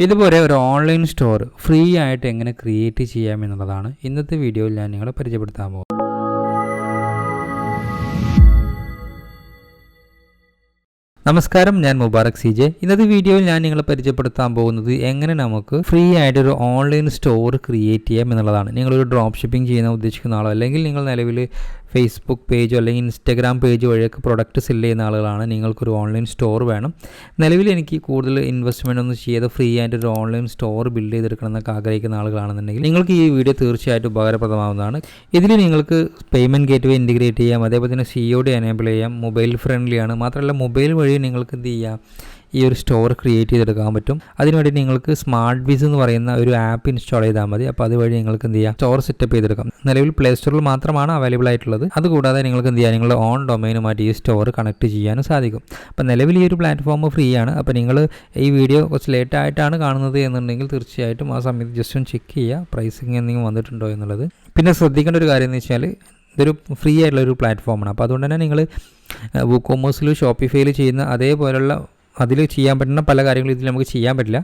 ഇതുപോലെ ഒരു online store free ആയിട്ട് എങ്ങനെ ക്രിയേറ്റ് ചെയ്യാമെന്നുള്ളതാണ് ഇന്നത്തെ വീഡിയോയിൽ ഞാൻ നിങ്ങളെ പരിചയപ്പെടുത്താൻ പോകുന്നത്. നമസ്കാരം, ഞാൻ മുബാറക് CJ. ഇന്നത്തെ വീഡിയോയിൽ ഞാൻ നിങ്ങളെ പരിചയപ്പെടുത്താൻ പോകുന്നത് എങ്ങനെ നമുക്ക് ഫ്രീ ആയിട്ടൊരു ഓൺലൈൻ സ്റ്റോർ ക്രിയേറ്റ് ചെയ്യാം എന്നുള്ളതാണ്. നിങ്ങളൊരു ഡ്രോപ്പ് ഷിപ്പിംഗ് ചെയ്യാൻ ഉദ്ദേശിക്കുന്ന ആളോ അല്ലെങ്കിൽ നിങ്ങൾ നിലവിൽ ഫേസ്ബുക്ക് പേജോ അല്ലെങ്കിൽ ഇൻസ്റ്റാഗ്രാം പേജ് വഴിയൊക്കെ പ്രൊഡക്റ്റ് സെല്ല് ചെയ്യുന്ന ആളുകളാണ്. നിങ്ങൾക്കൊരു ഓൺലൈൻ സ്റ്റോർ വേണം. നിലവിൽ എനിക്ക് കൂടുതൽ ഇൻവെസ്റ്റ്മെൻ്റ് ഒന്നും ചെയ്യാതെ ഫ്രീ ആയിട്ടൊരു ഓൺലൈൻ സ്റ്റോർ ബിൽഡ് ചെയ്തെടുക്കണം എന്നൊക്കെ ആഗ്രഹിക്കുന്ന ആളുകളാണെന്നുണ്ടെങ്കിൽ നിങ്ങൾക്ക് ഈ വീഡിയോ തീർച്ചയായിട്ടും ഉപകാരപ്രദമാവുന്നതാണ്. ഇതിൽ നിങ്ങൾക്ക് പേയ്മെൻറ്റ് ഗേറ്റ്വേ ഇൻറ്റിഗ്രേറ്റ് ചെയ്യാം, അതേപോലെ തന്നെ COD എനേബിൾ ചെയ്യാം, മൊബൈൽ ഫ്രണ്ട്ലിയാണ്. മാത്രമല്ല മൊബൈൽ വഴി നിങ്ങൾക്ക് എന്ത് ചെയ്യാം, ഈ ഒരു സ്റ്റോർ ക്രിയേറ്റ് ചെയ്തെടുക്കാൻ പറ്റും. അതിനുവേണ്ടി നിങ്ങൾക്ക് സ്മാർട്ട് ബിസ് എന്ന് പറയുന്ന ഒരു ആപ്പ് ഇൻസ്റ്റാൾ ചെയ്താൽ മതി. അപ്പോൾ അതുവഴി നിങ്ങൾക്ക് എന്ത് ചെയ്യാം, സ്റ്റോർ സെറ്റപ്പ് ചെയ്തെടുക്കാം. നിലവിൽ പ്ലേ സ്റ്റോറിൽ മാത്രമാണ് അവൈലബിൾ ആയിട്ടുള്ളത്. അതുകൂടാതെ നിങ്ങൾക്ക് എന്ത് ചെയ്യാം, നിങ്ങളുടെ ഓൺ ഡൊമൈനുമായിട്ട് ഈ സ്റ്റോർ കണക്ട് ചെയ്യാനും സാധിക്കും. അപ്പോൾ നിലവിൽ ഈ ഒരു പ്ലാറ്റ്ഫോം ഫ്രീ ആണ്. അപ്പോൾ നിങ്ങൾ ഈ വീഡിയോ കുറച്ച് ലേറ്റ് ആയിട്ടാണ് കാണുന്നത് എന്നുണ്ടെങ്കിൽ തീർച്ചയായിട്ടും ആ സമയത്ത് ജസ്റ്റ് ഒന്ന് ചെക്ക് ചെയ്യുക പ്രൈസിങ് എന്തെങ്കിലും വന്നിട്ടുണ്ടോ എന്നുള്ളത്. പിന്നെ ശ്രദ്ധിക്കേണ്ട ഒരു കാര്യം എന്ന് വെച്ചാൽ ഇതൊരു ഫ്രീ ആയിട്ടുള്ളൊരു പ്ലാറ്റ്ഫോമാണ്. അപ്പോൾ അതുകൊണ്ട് തന്നെ നിങ്ങൾ WooCommerce ഷോപ്പിഫൈയിൽ ചെയ്യുന്ന അതേപോലുള്ള അതിൽ ചെയ്യാൻ പറ്റുന്ന പല കാര്യങ്ങളും ഇതിൽ നമുക്ക് ചെയ്യാൻ പറ്റില്ല.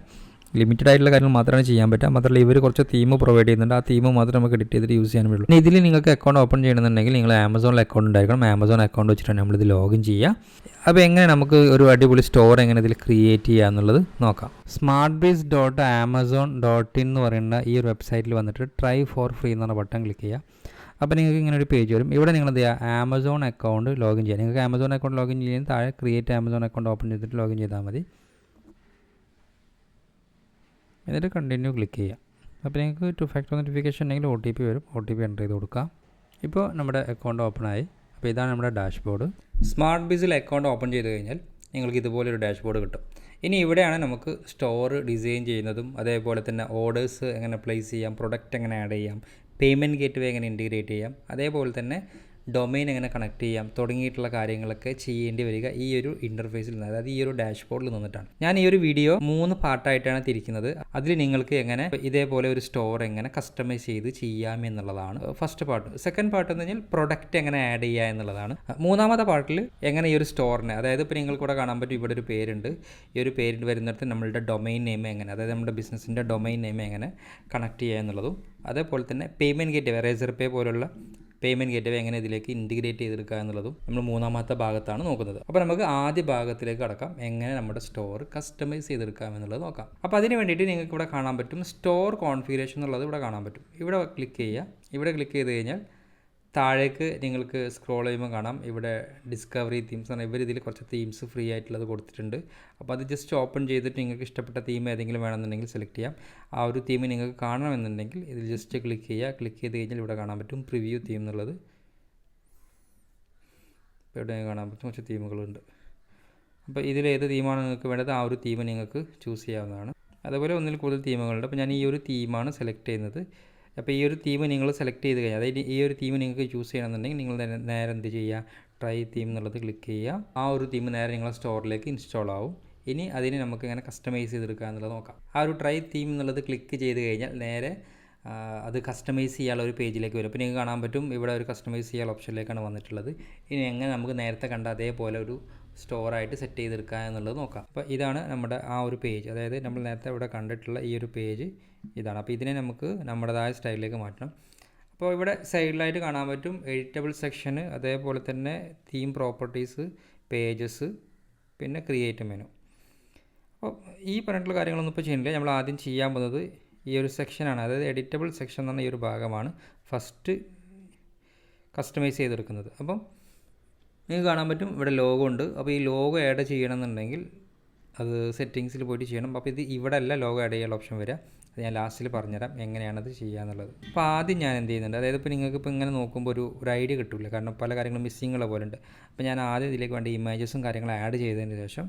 ലിമിറ്റഡ് ആയിട്ടുള്ള കാര്യങ്ങൾ മാത്രമാണ് ചെയ്യാൻ പറ്റുക. മാത്രമല്ല ഇവർ കുറച്ച് തീം പ്രൊവൈഡ് ചെയ്യുന്നുണ്ട്. ആ തീം മാത്രം നമുക്ക് എഡിറ്റ് ചെയ്തിട്ട് യൂസ് ചെയ്യാൻ പറ്റുള്ളൂ. ഇതിൽ നിങ്ങൾക്ക് അക്കൗണ്ട് ഓപ്പൺ ചെയ്യണമെന്നുണ്ടെങ്കിൽ നിങ്ങൾ ആമസോണിൽ അക്കൗണ്ട് ഉണ്ടായിരിക്കണം. ആമസോൺ അക്കൗണ്ട് വെച്ചിട്ടാണ് നമ്മളിത് ലോഗിൻ ചെയ്യുക. അപ്പോൾ എങ്ങനെ നമുക്ക് ഒരു അടിപൊളി സ്റ്റോർ എങ്ങനെ ഇതിൽ ക്രിയേറ്റ് ചെയ്യുക എന്നുള്ളത് നോക്കാം. smartbiz.amazon.in എന്ന് പറയുന്ന ഈ ഒരു വെബ്സൈറ്റിൽ വന്നിട്ട് ട്രൈ ഫോർ ഫ്രീ എന്ന് പറഞ്ഞ ബട്ടൺ ക്ലിക്ക് ചെയ്യുക. അപ്പോൾ നിങ്ങൾക്ക് ഇങ്ങനെ ഒരു പേജ് വരും. ഇവിടെ നിങ്ങൾ എന്ത് ചെയ്യുക, ആമസോൺ അക്കൗണ്ട് ലോഗിൻ ചെയ്യുക. നിങ്ങൾക്ക് ആമസോൺ അക്കൗണ്ട് ലോഗിൻ ചെയ്യാൻ താഴെ ക്രിയേറ്റ് ആമസോൺ അക്കൗണ്ട് ഓപ്പൺ ചെയ്തിട്ട് ലോഗിൻ ചെയ്താൽ മതി. എന്നിട്ട് കണ്ടിന്യൂ ക്ലിക്ക് ചെയ്യുക. അപ്പോൾ നിങ്ങൾക്ക് 2 ഫാക്ടർ നോട്ടിഫിക്കേഷൻ ഉണ്ടെങ്കിൽ OTP വരും. OTP എൻ്റർ ചെയ്ത് കൊടുക്കുക. ഇപ്പോൾ നമ്മുടെ അക്കൗണ്ട് ഓപ്പൺ ആയി. അപ്പോൾ ഇതാണ് നമ്മുടെ ഡാഷ്ബോർഡ്. സ്മാർട്ട് ബിസിൽ അക്കൗണ്ട് ഓപ്പൺ ചെയ്ത് കഴിഞ്ഞാൽ നിങ്ങൾക്ക് ഇതുപോലൊരു ഡാഷ്ബോർഡ് കിട്ടും. ഇനി ഇവിടെയാണ് നമുക്ക് സ്റ്റോർ ഡിസൈൻ ചെയ്യുന്നതും അതേപോലെ തന്നെ ഓർഡേഴ്സ് എങ്ങനെ പ്ലേസ് ചെയ്യാം, പ്രൊഡക്റ്റ് എങ്ങനെ ആഡ് ചെയ്യാം, പേയ്മെൻറ്റ് ഗേറ്റ്വേ എങ്ങനെ ഇൻറ്റിഗ്രേറ്റ് ചെയ്യാം, അതേപോലെ തന്നെ ഡൊമൈൻ എങ്ങനെ കണക്ട് ചെയ്യാം തുടങ്ങിയിട്ടുള്ള കാര്യങ്ങളൊക്കെ ചെയ്യേണ്ടി വരിക ഈ ഒരു ഇൻ്റർഫേസിൽ നിന്ന്, അതായത് ഈ ഒരു ഡാഷ്ബോർഡിൽ നിന്നിട്ടാണ്. ഞാൻ ഈ ഒരു വീഡിയോ 3 പാർട്ടായിട്ടാണ് തിരിക്കുന്നത്. അതിൽ നിങ്ങൾക്ക് എങ്ങനെ ഇതേപോലെ ഒരു സ്റ്റോർ എങ്ങനെ കസ്റ്റമൈസ് ചെയ്ത് ചെയ്യാം എന്നുള്ളതാണ് ഫസ്റ്റ് പാർട്ട്. സെക്കൻഡ് പാർട്ട് എന്ന് പറഞ്ഞാൽ പ്രൊഡക്റ്റ് എങ്ങനെ ആഡ് ചെയ്യുക എന്നുള്ളതാണ്. മൂന്നാമത്തെ പാർട്ടിൽ എങ്ങനെ ഈ ഒരു സ്റ്റോറിനെ, അതായത് ഇപ്പോൾ നിങ്ങൾക്ക് കൂടെ കാണാൻ പറ്റും ഇവിടെ ഒരു പേരുണ്ട്. ഈ ഒരു പേര് വരുന്നിടത്ത് നമ്മളുടെ ഡൊമൈൻ നെയിം എങ്ങനെ, അതായത് നമ്മുടെ ബിസിനസ്സിൻ്റെ ഡൊമൈൻ നെയിം എങ്ങനെ കണക്ട് ചെയ്യുക എന്നുള്ളതും, അതേപോലെ തന്നെ പേയ്മെൻറ്റ് ഗേറ്റ്വേ റേസർ പേ പോലുള്ള പേയ്മെൻറ്റ് ഗേറ്റ്വേ എങ്ങനെ ഇതിലേക്ക് ഇൻറ്റിഗ്രേറ്റ് ചെയ്തെടുക്കുക എന്നുള്ളതും നമ്മൾ മൂന്നാമത്തെ ഭാഗത്താണ് നോക്കുന്നത്. അപ്പോൾ നമുക്ക് ആദ്യ ഭാഗത്തിലേക്ക് കടക്കാം, എങ്ങനെ നമ്മുടെ സ്റ്റോർ കസ്റ്റമൈസ് ചെയ്തെടുക്കാം എന്നുള്ളത് നോക്കാം. അപ്പോൾ അതിന് വേണ്ടിയിട്ട് നിങ്ങൾക്ക് ഇവിടെ കാണാൻ പറ്റും സ്റ്റോർ കോൺഫിഗറേഷൻ എന്നുള്ളത് ഇവിടെ കാണാൻ പറ്റും. ഇവിടെ ക്ലിക്ക് ചെയ്യുക. ഇവിടെ ക്ലിക്ക് ചെയ്ത് കഴിഞ്ഞാൽ താഴേക്ക് നിങ്ങൾക്ക് സ്ക്രോൾ ചെയ്യുമ്പോൾ കാണാം ഇവിടെ ഡിസ്കവറി തീംസ് ആണ്. ഇവർ ഇതിൽ കുറച്ച് തീംസ് ഫ്രീ ആയിട്ടുള്ളത് കൊടുത്തിട്ടുണ്ട്. അപ്പോൾ അത് ജസ്റ്റ് ഓപ്പൺ ചെയ്തിട്ട് നിങ്ങൾക്ക് ഇഷ്ടപ്പെട്ട തീം ഏതെങ്കിലും വേണമെന്നുണ്ടെങ്കിൽ സെലക്ട് ചെയ്യാം. ആ ഒരു തീം നിങ്ങൾക്ക് കാണണമെന്നുണ്ടെങ്കിൽ ഇതിൽ ജസ്റ്റ് ക്ലിക്ക് ചെയ്യുക. ക്ലിക്ക് ചെയ്ത് കഴിഞ്ഞാൽ ഇവിടെ കാണാൻ പറ്റും പ്രിവ്യൂ തീം എന്നുള്ളത്. ഇവിടെ കാണാൻ പറ്റും കുറച്ച് തീമുകളുണ്ട്. അപ്പോൾ ഇതിൽ ഏത് തീമാണ് നിങ്ങൾക്ക് വേണ്ടത് ആ ഒരു തീം നിങ്ങൾക്ക് ചൂസ് ചെയ്യാവുന്നതാണ്. അതുപോലെ ഒന്നിൽ കൂടുതൽ തീമുകളുണ്ട്. അപ്പോൾ ഞാൻ ഈ ഒരു തീമാണ് സെലക്ട് ചെയ്യുന്നത്. അപ്പോൾ ഈ ഒരു തീം നിങ്ങൾ സെലക്ട് ചെയ്ത് കഴിഞ്ഞാൽ, അതായത് ഈ ഒരു തീം നിങ്ങൾക്ക് ചൂസ് ചെയ്യണമെന്നുണ്ടെങ്കിൽ നിങ്ങൾ നേരെ എന്ത് ചെയ്യുക, ട്രൈ തീം എന്നുള്ളത് ക്ലിക്ക് ചെയ്യുക. ആ ഒരു തീം നേരെ നിങ്ങളുടെ സ്റ്റോറിലേക്ക് ഇൻസ്റ്റാൾ ആവും. ഇനി അതിന് നമുക്ക് ഇങ്ങനെ കസ്റ്റമൈസ് ചെയ്തെടുക്കുക എന്നുള്ളത് നോക്കാം. ആ ഒരു ട്രൈ തീം എന്നുള്ളത് ക്ലിക്ക് ചെയ്ത് കഴിഞ്ഞാൽ നേരെ അത് കസ്റ്റമൈസ് ചെയ്യാനുള്ള ഒരു പേജിലേക്ക് വരും. അപ്പോൾ നിങ്ങൾക്ക് കാണാൻ പറ്റും ഇവിടെ ഒരു കസ്റ്റമൈസ് ചെയ്യാനുള്ള ഓപ്ഷനിലേക്കാണ് വന്നിട്ടുള്ളത്. ഇനി എങ്ങനെ നമുക്ക് നേരത്തെ കണ്ട അതേപോലെ ഒരു സ്റ്റോറായിട്ട് സെറ്റ് ചെയ്തെടുക്കുക എന്നുള്ളത് നോക്കാം. അപ്പോൾ ഇതാണ് നമ്മുടെ ആ ഒരു പേജ്, അതായത് നമ്മൾ നേരത്തെ ഇവിടെ കണ്ടിട്ടുള്ള ഈ ഒരു പേജ് ഇതാണ്. അപ്പോൾ ഇതിനെ നമുക്ക് നമ്മുടേതായ സ്റ്റൈലിലേക്ക് മാറ്റണം. അപ്പോൾ ഇവിടെ സൈഡിലായിട്ട് കാണാൻ പറ്റും എഡിറ്റബിൾ സെക്ഷന്, അതേപോലെ തന്നെ തീം പ്രോപ്പർട്ടീസ്, പേജസ്, പിന്നെ ക്രിയേറ്റ് മെനു. അപ്പോൾ ഈ പറഞ്ഞിട്ടുള്ള കാര്യങ്ങളൊന്നും ഇപ്പോൾ ചെയ്യുന്നില്ല. നമ്മൾ ആദ്യം ചെയ്യാൻ പോകുന്നത് ഈ ഒരു സെക്ഷനാണ്, അതായത് എഡിറ്റബിൾ സെക്ഷൻ എന്ന് പറഞ്ഞ ഈ ഒരു ഭാഗമാണ് ഫസ്റ്റ് കസ്റ്റമൈസ് ചെയ്തെടുക്കുന്നത്. അപ്പം നിങ്ങൾക്ക് കാണാൻ പറ്റും ഇവിടെ ലോഗോ ഉണ്ട്. അപ്പോൾ ഈ ലോഗോ ആഡ് ചെയ്യണമെന്നുണ്ടെങ്കിൽ അത് സെറ്റിങ്സിൽ പോയിട്ട് ചെയ്യണം. അപ്പോൾ ഇത് ഇവിടെ അല്ല ലോഗോ ആഡ് ചെയ്യാനുള്ള ഓപ്ഷൻ വരിക. അത് ഞാൻ ലാസ്റ്റിൽ പറഞ്ഞുതരാം എങ്ങനെയാണത് ചെയ്യുക എന്നുള്ളത്. അപ്പോൾ ആദ്യം ഞാൻ എന്ത് ചെയ്യുന്നുണ്ട്, അതായത് ഇപ്പോൾ നിങ്ങൾക്ക് ഇപ്പോൾ ഇങ്ങനെ നോക്കുമ്പോൾ ഒരു ഐഡിയ കിട്ടില്ല, കാരണം പല കാര്യങ്ങളും മിസ്സിംഗ് ഉള്ള പോലെ ഉണ്ട്. അപ്പോൾ ഞാൻ ആദ്യം ഇതിലേക്ക് വേണ്ട ഇമേജസും കാര്യങ്ങളും ആഡ് ചെയ്തതിന് ശേഷം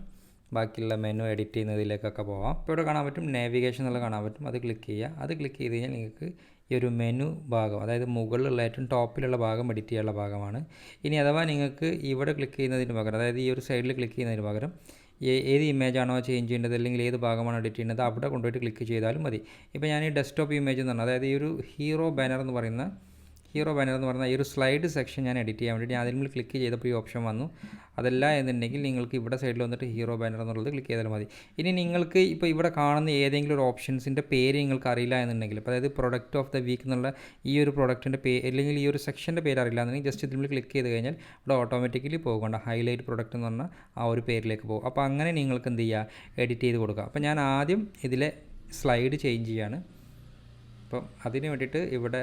ബാക്കിയുള്ള മെനു എഡിറ്റ് ചെയ്യുന്നതിലേക്കൊക്കെ പോകാം. ഇപ്പോൾ ഇവിടെ കാണാൻ പറ്റും നാവിഗേഷൻ എന്നുള്ളത് കാണാൻ പറ്റും. അത് ക്ലിക്ക് ചെയ്യുക. അത് ക്ലിക്ക് ചെയ്ത് കഴിഞ്ഞാൽ നിങ്ങൾക്ക് ഈ ഒരു മെനു ഭാഗം, അതായത് മുകളിലുള്ള ഏറ്റവും ടോപ്പിലുള്ള ഭാഗം എഡിറ്റ് ചെയ്യാനുള്ള ഭാഗമാണ്. ഇനി അഥവാ നിങ്ങൾക്ക് ഇവിടെ ക്ലിക്ക് ചെയ്യുന്നതിന് പകരം, അതായത് ഈ ഒരു സൈഡിൽ ക്ലിക്ക് ചെയ്യുന്നതിന് പകരം ഏത് ഇമേജാണോ ചേഞ്ച് ചെയ്യേണ്ടത് അല്ലെങ്കിൽ ഏത് ഭാഗമാണോ എഡിറ്റ് ചെയ്യുന്നത് അവിടെ കൊണ്ടുപോയിട്ട് ക്ലിക്ക് ചെയ്താലും മതി. ഇപ്പോൾ ഞാൻ ഈ ഡെസ്ക്ടോപ്പ് ഇമേജ് എന്ന് പറഞ്ഞാൽ, അതായത് ഈ ഒരു ഹീറോ ബാനർ എന്ന് പറയുന്ന ഹീറോ ബാനർ എന്ന് പറഞ്ഞാൽ ഈ ഒരു സ്ലൈഡ് സെക്ഷൻ ഞാൻ എഡിറ്റ് ചെയ്യാൻ വേണ്ടി ഞാൻ അതിൽ ക്ലിക്ക് ചെയ്തപ്പോൾ ഈ ഓപ്ഷൻ വന്നു. അതല്ല എന്നുണ്ടെങ്കിൽ നിങ്ങൾക്ക് ഇവിടെ സൈഡിൽ വന്നിട്ട് ഹീറോ ബാനർ എന്നുള്ളത് ക്ലിക്ക് ചെയ്താൽ മതി. ഇനി നിങ്ങൾക്ക് ഇപ്പോൾ ഇവിടെ കാണുന്ന ഏതെങ്കിലും ഒരു ഓപ്ഷൻസിൻ്റെ പേര് നിങ്ങൾക്ക് അറിയില്ല എന്നുണ്ടെങ്കിൽ, അപ്പോൾ അതായത് പ്രൊഡക്റ്റ് ഓഫ് ദ വീക്ക് എന്നുള്ള ഈ ഒരു പ്രൊഡക്റ്റിൻ്റെ പേര് അല്ലെങ്കിൽ ഈ ഒരു സെക്ഷൻ്റെ പേര് അറിയില്ല എന്നുണ്ടെങ്കിൽ ജസ്റ്റ് ഇതിൽ ക്ലിക്ക് ചെയ്ത് കഴിഞ്ഞാൽ ഇവിടെ ഓട്ടോമാറ്റിക്കലി പോകേണ്ട ഹൈലൈറ്റ് പ്രൊഡക്റ്റ് എന്ന് പറഞ്ഞാൽ ആ ഒരു പേരിലേക്ക് പോകും. അപ്പോൾ അങ്ങനെ നിങ്ങൾക്ക് എന്ത് ചെയ്യുക, എഡിറ്റ് ചെയ്ത് കൊടുക്കുക. അപ്പോൾ ഞാൻ ആദ്യം ഇതിലെ സ്ലൈഡ് ചേഞ്ച് ചെയ്യാണ്. അപ്പം അതിന് വേണ്ടിയിട്ട് ഇവിടെ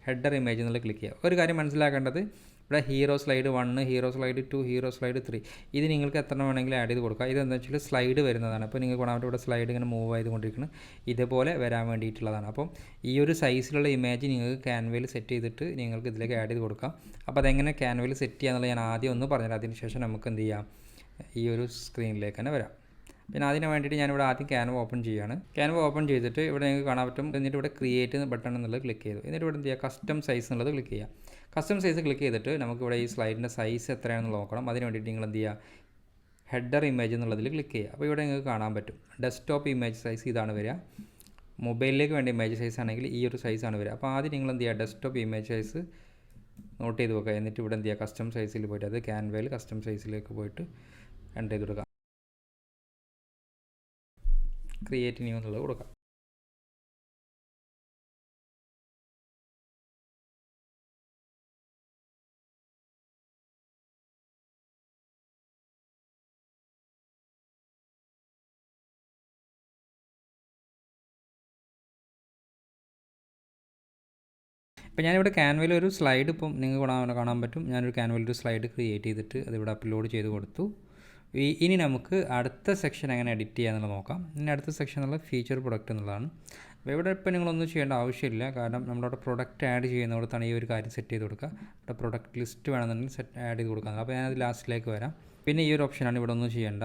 ഹെഡർ ഇമേജ് എന്നുള്ള ക്ലിക്ക് ചെയ്യുക. ഒരു കാര്യം മനസ്സിലാക്കേണ്ടത്, ഇവിടെ hero slide 1, hero slide 2, hero slide 3 ഇത് നിങ്ങൾക്ക് എത്ര വേണമെങ്കിലും ആഡ് ചെയ്ത് കൊടുക്കുക. ഇതെന്താ വെച്ചാൽ സ്ലൈഡ് വരുന്നതാണ്. അപ്പോൾ നിങ്ങൾക്ക് കാണാൻ ഇവിടെ സ്ലൈഡ് ഇങ്ങനെ മൂവ് ചെയ്തുകൊണ്ടിരിക്കുന്നത് ഇതുപോലെ വരാൻ വേണ്ടിയിട്ടുള്ളതാണ്. അപ്പം ഈ ഒരു സൈസിലുള്ള ഇമേജ് നിങ്ങൾക്ക് ക്യാൻവയിൽ സെറ്റ് ചെയ്തിട്ട് നിങ്ങൾക്ക് ഇതിലേക്ക് ആഡ് ചെയ്ത് കൊടുക്കാം. അപ്പോൾ അതെങ്ങനെ ക്യാൻവയിൽ സെറ്റ് ചെയ്യാന്നുള്ളത് ഞാൻ ആദ്യം ഒന്ന് പറഞ്ഞുതരാം. അതിന് ശേഷം നമുക്ക് എന്ത് ചെയ്യാം, ഈ ഒരു സ്ക്രീനിലേക്ക് തന്നെ വരാം. പിന്നെ അതിന് വേണ്ടിയിട്ട് ഞാനിവിടെ ആദ്യം ക്യാൻവ ഓപ്പൺ ചെയ്യുകയാണ്. ക്യാൻവ ഓപ്പൺ ചെയ്തിട്ട് ഇവിടെ നിങ്ങൾക്ക് കാണാൻ പറ്റും. എന്നിട്ട് ഇവിടെ ക്രിയേറ്റ് ബട്ടൺ എന്നുള്ളത് ക്ലിക്ക് ചെയ്തു. എന്നിട്ട് ഇവിടെ എന്ത് ചെയ്യുക, കസ്റ്റം സൈസ് എന്നുള്ളത് ക്ലിക്ക് ചെയ്യുക. കസ്റ്റം സൈസ് ക്ലിക്ക് ചെയ്തിട്ട് നമുക്കിവിടെ ഈ സ്ലൈഡിൻ്റെ സൈസ് എത്രയാണെന്ന് നോക്കണം. അതിന് വേണ്ടിയിട്ട് നിങ്ങൾ എന്ത് ചെയ്യുക, ഹെഡർ ഇമേജ് എന്നുള്ളതിൽ ക്ലിക്ക് ചെയ്യുക. അപ്പോൾ ഇവിടെ നിങ്ങൾക്ക് കാണാൻ പറ്റും ഡെസ്ക്ടോപ്പ് ഇമേജ് സൈസ് ഇതാണ് വരിക. മൊബൈലിലേക്ക് വേണ്ട ഇമേജ് സൈസ് ആണെങ്കിൽ ഈ ഒരു സൈസാണ് വരിക. അപ്പോൾ ആദ്യം നിങ്ങൾ എന്ത് ചെയ്യുക, ഡെസ്ക്ടോപ്പ് ഇമേജ് സൈസ് നോട്ട് ചെയ്ത് വെക്കുക. എന്നിട്ട് ഇവിടെ എന്ത് ചെയ്യുക, കസ്റ്റം സൈസിൽ പോയിട്ട് അത് ക്യാൻവയിൽ കസ്റ്റം സൈസിലേക്ക് പോയിട്ട് എൻ്റർ ചെയ്ത് കൊടുക്കുക. ക്രിയേറ്റ് ന്യൂ എന്നുള്ളത് കൊടുക്കാം. ഇപ്പോൾ ഞാനിവിടെ ക്യാൻവയിൽ ഒരു സ്ലൈഡ് ഇപ്പം നിങ്ങൾക്ക് കാണാൻ പറ്റും. ഞാനൊരു ക്യാൻവയിൽ ഒരു സ്ലൈഡ് ക്രിയേറ്റ് ചെയ്തിട്ട് അതിവിടെ അപ്ലോഡ് ചെയ്ത് കൊടുത്തു. ഇനി നമുക്ക് അടുത്ത സെക്ഷൻ എങ്ങനെ എഡിറ്റ് ചെയ്യാമെന്നുള്ളത് നോക്കാം. ഇനി അടുത്ത സെക്ഷൻ എന്നുള്ള ഫീച്ചർ പ്രൊഡക്റ്റ് എന്നുള്ളതാണ്. അപ്പോൾ ഇവിടെ ഇപ്പോൾ നിങ്ങളൊന്നും ചെയ്യേണ്ട ആവശ്യമില്ല. കാരണം നമ്മളവിടെ പ്രൊഡക്റ്റ് ആഡ് ചെയ്യുന്നിടത്താണ് ഈ ഒരു കാര്യം സെറ്റ് ചെയ്ത് കൊടുക്കുക. ഇവിടെ പ്രൊഡക്റ്റ് ലിസ്റ്റ് വേണമെന്നുണ്ടെങ്കിൽ ആഡ് ചെയ്ത് കൊടുക്കാം. അപ്പോൾ ഞാനത് ലാസ്റ്റിലേക്ക് വരാം. പിന്നെ ഈ ഒരു ഓപ്ഷനാണ്, ഇവിടെ ഒന്നും ചെയ്യേണ്ട.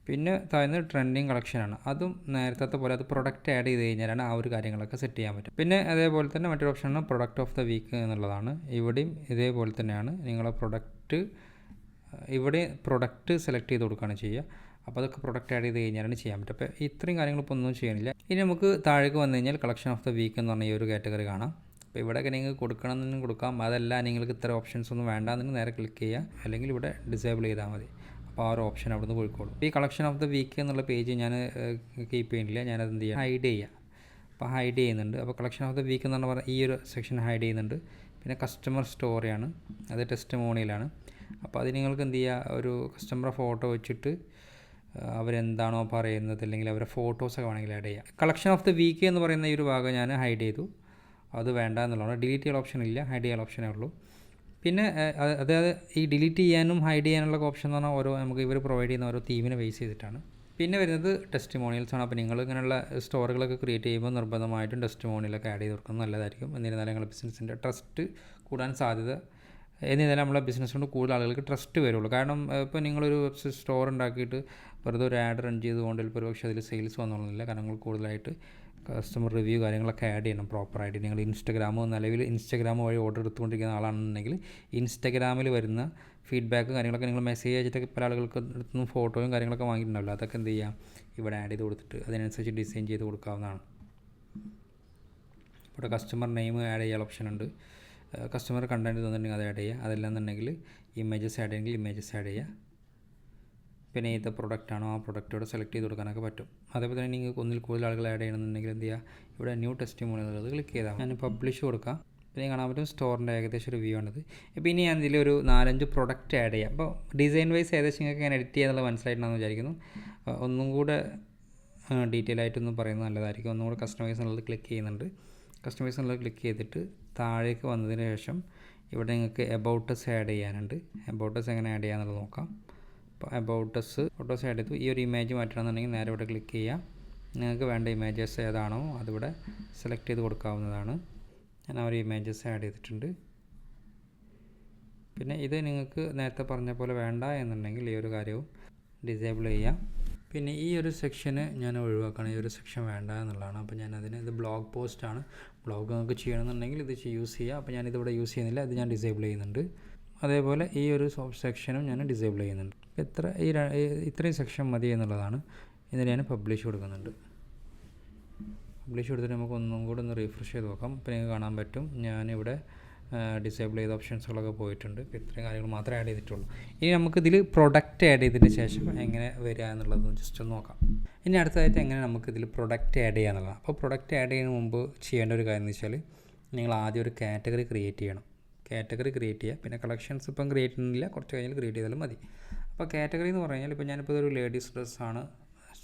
പിന്നെ താഴ്ന്ന ട്രെൻഡിങ് കളക്ഷനാണ്. അതും നേരത്തെ പോലെ അത് പ്രൊഡക്റ്റ് ആഡ് ചെയ്ത് കഴിഞ്ഞാലാണ് ആ ഒരു കാര്യങ്ങളൊക്കെ സെറ്റ് ചെയ്യാൻ പറ്റും. പിന്നെ അതേപോലെ തന്നെ മറ്റൊരു ഓപ്ഷനാണ് പ്രൊഡക്റ്റ് ഓഫ് ദ വീക്ക് എന്നുള്ളതാണ്. ഇവിടെയും ഇതേപോലെ തന്നെയാണ്. നിങ്ങളെ പ്രൊഡക്റ്റ് ഇവിടെ പ്രൊഡക്റ്റ് സെലക്ട് ചെയ്ത് കൊടുക്കുകയാണ് ചെയ്യുക. അപ്പോൾ അതൊക്കെ പ്രൊഡക്റ്റ് ആഡ് ചെയ്ത് കഴിഞ്ഞാലാണ് ചെയ്യാൻ പറ്റും. അപ്പോൾ ഇത്രയും കാര്യങ്ങളിപ്പോൾ ഒന്നും ചെയ്യണില്ല. ഇനി നമുക്ക് താഴേക്ക് വന്നു കഴിഞ്ഞാൽ കളക്ഷൻ ഓഫ് ദ വീക്ക് എന്ന് പറഞ്ഞ ഈ ഒരു കാറ്റഗറി കാണാം. അപ്പോൾ ഇവിടെയൊക്കെ നിങ്ങൾക്ക് കൊടുക്കണമെന്നും കൊടുക്കാം. അതല്ല നിങ്ങൾക്ക് ഇത്ര ഓപ്ഷൻസ് ഒന്നും വേണ്ടാന്ന് നേരെ ക്ലിക്ക് ചെയ്യുക, അല്ലെങ്കിൽ ഇവിടെ ഡിസേബിൾ ചെയ്താൽ മതി. അപ്പോൾ ആ ഒരു ഓപ്ഷൻ അവിടെ നിന്ന് പോയിക്കോളും. ഈ കളക്ഷൻ ഓഫ് ദ വീക്ക് എന്നുള്ള പേജ് ഞാൻ കീപ്പ് ചെയ്യുന്നില്ല. ഞാനത് എന്ത് ചെയ്യുക, ഹൈഡ് ചെയ്യുക. അപ്പോൾ ഹൈഡ് ചെയ്യുന്നുണ്ട്. അപ്പോൾ കളക്ഷൻ ഓഫ് ദ വീക്ക് എന്ന് പറഞ്ഞാൽ ഈ ഒരു സെക്ഷൻ ഹൈഡ് ചെയ്യുന്നുണ്ട്. പിന്നെ കസ്റ്റമർ സ്റ്റോറിയാണ്, അത് ടെസ്റ്റിമോണിയലാണ്. അപ്പോൾ അത് നിങ്ങൾക്ക് എന്ത് ചെയ്യുക, ഒരു കസ്റ്റമറെ ഫോട്ടോ വെച്ചിട്ട് അവരെന്താണോ പറയുന്നത് അല്ലെങ്കിൽ അവരുടെ ഫോട്ടോസൊക്കെ വേണമെങ്കിൽ ആഡ് ചെയ്യുക. കളക്ഷൻ ഓഫ് ദ വീക്ക് എന്ന് പറയുന്ന ഈ ഒരു ഭാഗം ഞാൻ ഹൈഡ് ചെയ്തു. അത് വേണ്ട എന്നുള്ളതാണ്. ഡിലീറ്റ് ചെയ്യാൻ ഓപ്ഷൻ ഇല്ല, ഹൈഡ് ചെയ്യാൻ ഓപ്ഷനേ ഉള്ളൂ. പിന്നെ അതായത് ഈ ഡിലീറ്റ് ചെയ്യാനും ഹൈഡ് ചെയ്യാനുള്ള ഓപ്ഷൻ എന്ന് പറഞ്ഞാൽ നമുക്ക് ഇവർ പ്രൊവൈഡ് ചെയ്യുന്ന ഓരോ തീമിനെ ബേസ് ചെയ്തിട്ടാണ്. പിന്നെ വരുന്നത് ടെസ്റ്റിമോണിയൽസ് ആണ്. അപ്പോൾ നിങ്ങൾ ഇങ്ങനെയുള്ള സ്റ്റോറുകളൊക്കെ ക്രിയേറ്റ് ചെയ്യുമ്പോൾ നിർബന്ധമായിട്ടും ടെസ്റ്റിമോണിയലൊക്കെ ആഡ് ചെയ്ത് കൊടുക്കുന്നത് നല്ലതായിരിക്കും. എന്നിരുന്നാലും നിങ്ങളുടെ ബിസിനസ്സിൻ്റെ ട്രസ്റ്റ് കൂടാൻ സാധ്യത, എന്നിരുന്നാലും നമ്മളെ ബിസിനസ് കൊണ്ട് കൂടുതൽ ആളുകൾക്ക് ട്രസ്റ്റ് വരുള്ളൂ. കാരണം ഇപ്പോൾ നിങ്ങളൊരു വെബ്സൈറ്റ് സ്റ്റോർ ഉണ്ടാക്കിയിട്ട് വെറുതെ ഒരു ആഡ് റൺ ചെയ്തുകൊണ്ട് ചിലപ്പോൾ ഒരുപക്ഷെ അതിൽ സെയിൽസ് വന്നോളുന്നില്ല. കാരണം നിങ്ങൾ കൂടുതലായിട്ട് കസ്റ്റമർ റിവ്യൂ കാര്യങ്ങളൊക്കെ ആഡ് ചെയ്യണം പ്രോപ്പറായിട്ട്. നിങ്ങൾ നിലവിൽ ഇൻസ്റ്റാഗ്രാം വഴി ഓർഡർ എടുത്തുകൊണ്ടിരിക്കുന്ന ആളാണെന്നുണ്ടെങ്കിൽ ഇൻസ്റ്റാഗ്രാമിൽ വരുന്ന ഫീഡ്ബാക്കും കാര്യങ്ങളൊക്കെ നിങ്ങൾ മെസ്സേജ് അയച്ചിട്ടൊക്കെ പല ആളുകൾക്ക് അടുത്തുനിന്ന് ഫോട്ടോയും കാര്യങ്ങളൊക്കെ വാങ്ങിയിട്ടുണ്ടാവില്ല. അതൊക്കെ എന്ത് ചെയ്യാം, ഇവിടെ ആഡ് ചെയ്ത് കൊടുത്തിട്ട് അതിനനുസരിച്ച് ഡിസൈൻ ചെയ്ത് കൊടുക്കാവുന്നതാണ്. ഇവിടെ കസ്റ്റമർ നെയിം ആഡ് ചെയ്യാൻ ഓപ്ഷൻ ഉണ്ട്. കസ്റ്റമർ കണ്ടൻറ്റ് തന്നിട്ടുണ്ടെങ്കിൽ അത് ആഡ് ചെയ്യുക. അതല്ലാന്നുണ്ടെങ്കിൽ ഇമേജസ് ആഡ് ചെയ്യെങ്കിൽ ഇമേജസ് ആഡ് ചെയ്യുക. പിന്നെ ഏത് പ്രൊഡക്റ്റ് ആണോ ആ പ്രൊഡക്റ്റോട് സെലക്ട് ചെയ്ത് കൊടുക്കാനൊക്കെ പറ്റും. അതേപോലെ തന്നെ നിങ്ങൾക്ക് ഒന്നിൽ കൂടുതൽ ആളുകൾ ആഡ് ചെയ്യണമെന്നുണ്ടെങ്കിൽ എന്ത് ചെയ്യുക, ഇവിടെ ന്യൂ ടെസ്റ്റിമോണിയൽ എന്നുള്ളത് ക്ലിക്ക് ചെയ്താൽ ഞാൻ പബ്ലിഷ് കൊടുക്കാം. പിന്നെ കാണാൻ പറ്റും സ്റ്റോറിൻ്റെ ഏകദേശം റിവ്യൂ ആണിത്. ഇപ്പോൾ ഇനി ഞാൻ ഇതിലൊരു 4-5 പ്രൊഡക്റ്റ് ആഡ് ചെയ്യാം. അപ്പോൾ ഡിസൈൻ വൈസ് ഏകദേശം നിങ്ങൾക്ക് ഞാൻ എഡിറ്റ് ചെയ്യാന്നുള്ളത് മനസ്സിലായിട്ടുണ്ടെന്ന് വിചാരിക്കുന്നു. ഒന്നും കൂടെ ഡീറ്റെയിൽ ആയിട്ടൊന്നും പറയുന്നത് നല്ലതായിരിക്കും. ഒന്നും കൂടെ കസ്റ്റമൈസ് എന്നുള്ളത് ക്ലിക്ക് ചെയ്യുന്നുണ്ട്. കസ്റ്റമൈസ് എന്നുള്ളത് ക്ലിക്ക് ചെയ്തിട്ട് താഴേക്ക് വന്നതിന് ശേഷം ഇവിടെ നിങ്ങൾക്ക് എബൌട്ടസ് ആഡ് ചെയ്യാനുണ്ട്. എബൌട്ടസ് എങ്ങനെ ആഡ് ചെയ്യാന്നുള്ളത് നോക്കാം. അപ്പോൾ എബൌട്ടസ് ഫോട്ടോസ് ആഡ് ചെയ്തു. ഈ ഒരു ഇമേജ് മാറ്റണമെന്നുണ്ടെങ്കിൽ നേരെ ഇവിടെ ക്ലിക്ക് ചെയ്യാം. നിങ്ങൾക്ക് വേണ്ട ഇമേജസ് ഏതാണോ അതിവിടെ സെലക്ട് ചെയ്ത് കൊടുക്കാവുന്നതാണ്. ഞാൻ ആ ഒരു ഇമേജസ് ആഡ് ചെയ്തിട്ടുണ്ട്. പിന്നെ ഇത് നിങ്ങൾക്ക് നേരത്തെ പറഞ്ഞ പോലെ വേണ്ട എന്നുണ്ടെങ്കിൽ ഈ ഒരു കാര്യവും ഡിസേബിൾ ചെയ്യാം. പിന്നെ ഈ ഒരു സെക്ഷന് ഞാൻ ഒഴിവാക്കണം. ഈ ഒരു സെക്ഷൻ വേണ്ട എന്നുള്ളതാണ്. അപ്പോൾ ഇത് ബ്ലോഗ് പോസ്റ്റാണ്. ബ്ലോഗ് നിങ്ങൾക്ക് ചെയ്യണമെന്നുണ്ടെങ്കിൽ ഇത് യൂസ് ചെയ്യുക. അപ്പോൾ ഞാനിതിവിടെ യൂസ് ചെയ്യുന്നില്ല, ഇത് ഞാൻ ഡിസേബിൾ ചെയ്യുന്നുണ്ട്. അതേപോലെ ഈ ഒരു സെക്ഷനും ഞാൻ ഡിസേബിൾ ചെയ്യുന്നുണ്ട്. ഇത്രയും സെക്ഷൻ മതി എന്നുള്ളതാണ്. എന്നിട്ട് ഞാൻ പബ്ലിഷ് കൊടുക്കുന്നുണ്ട്. പബ്ലിഷ് കൊടുത്തിട്ട് നമുക്ക് ഒന്നും കൂടെ ഒന്ന് റീഫ്രഷ് ചെയ്ത് നോക്കാം. അപ്പോൾ നിങ്ങൾക്ക് കാണാൻ പറ്റും ഞാനിവിടെ ഡിസേബിൾ ചെയ്ത ഓപ്ഷൻസുകളൊക്കെ പോയിട്ടുണ്ട്. ഇത്രയും കാര്യങ്ങൾ മാത്രമേ ആഡ് ചെയ്തിട്ടുള്ളൂ. ഇനി നമുക്കിതിൽ പ്രൊഡക്റ്റ് ആഡ് ചെയ്തതിന് ശേഷം എങ്ങനെ വരിക എന്നുള്ളത് ജസ്റ്റ് ഒന്ന് നോക്കാം. ഇനി അടുത്തതായിട്ട് എങ്ങനെ നമുക്കിതിൽ പ്രൊഡക്റ്റ് ആഡ് ചെയ്യുക എന്നുള്ളതാണ്. അപ്പോൾ പ്രൊഡക്റ്റ് ആഡ് ചെയ്യുന്നതിന് മുമ്പ് ചെയ്യേണ്ട ഒരു കാര്യം എന്ന് വെച്ചാൽ നിങ്ങൾ ആദ്യം ഒരു കാറ്റഗറി ക്രിയേറ്റ് ചെയ്യണം. കാറ്റഗറി ക്രിയേറ്റ് ചെയ്യുക. പിന്നെ കളക്ഷൻസ് ഇപ്പം ക്രിയേറ്റ് ചെയ്യുന്നില്ല, കുറച്ച് കഴിഞ്ഞാൽ ക്രിയേറ്റ് ചെയ്താലും മതി. അപ്പോൾ കാറ്റഗറി എന്ന് പറഞ്ഞു കഴിഞ്ഞാൽ ഇപ്പോൾ ഞാനിപ്പോൾ ഒരു ലേഡീസ് ഡ്രസ്സാണ്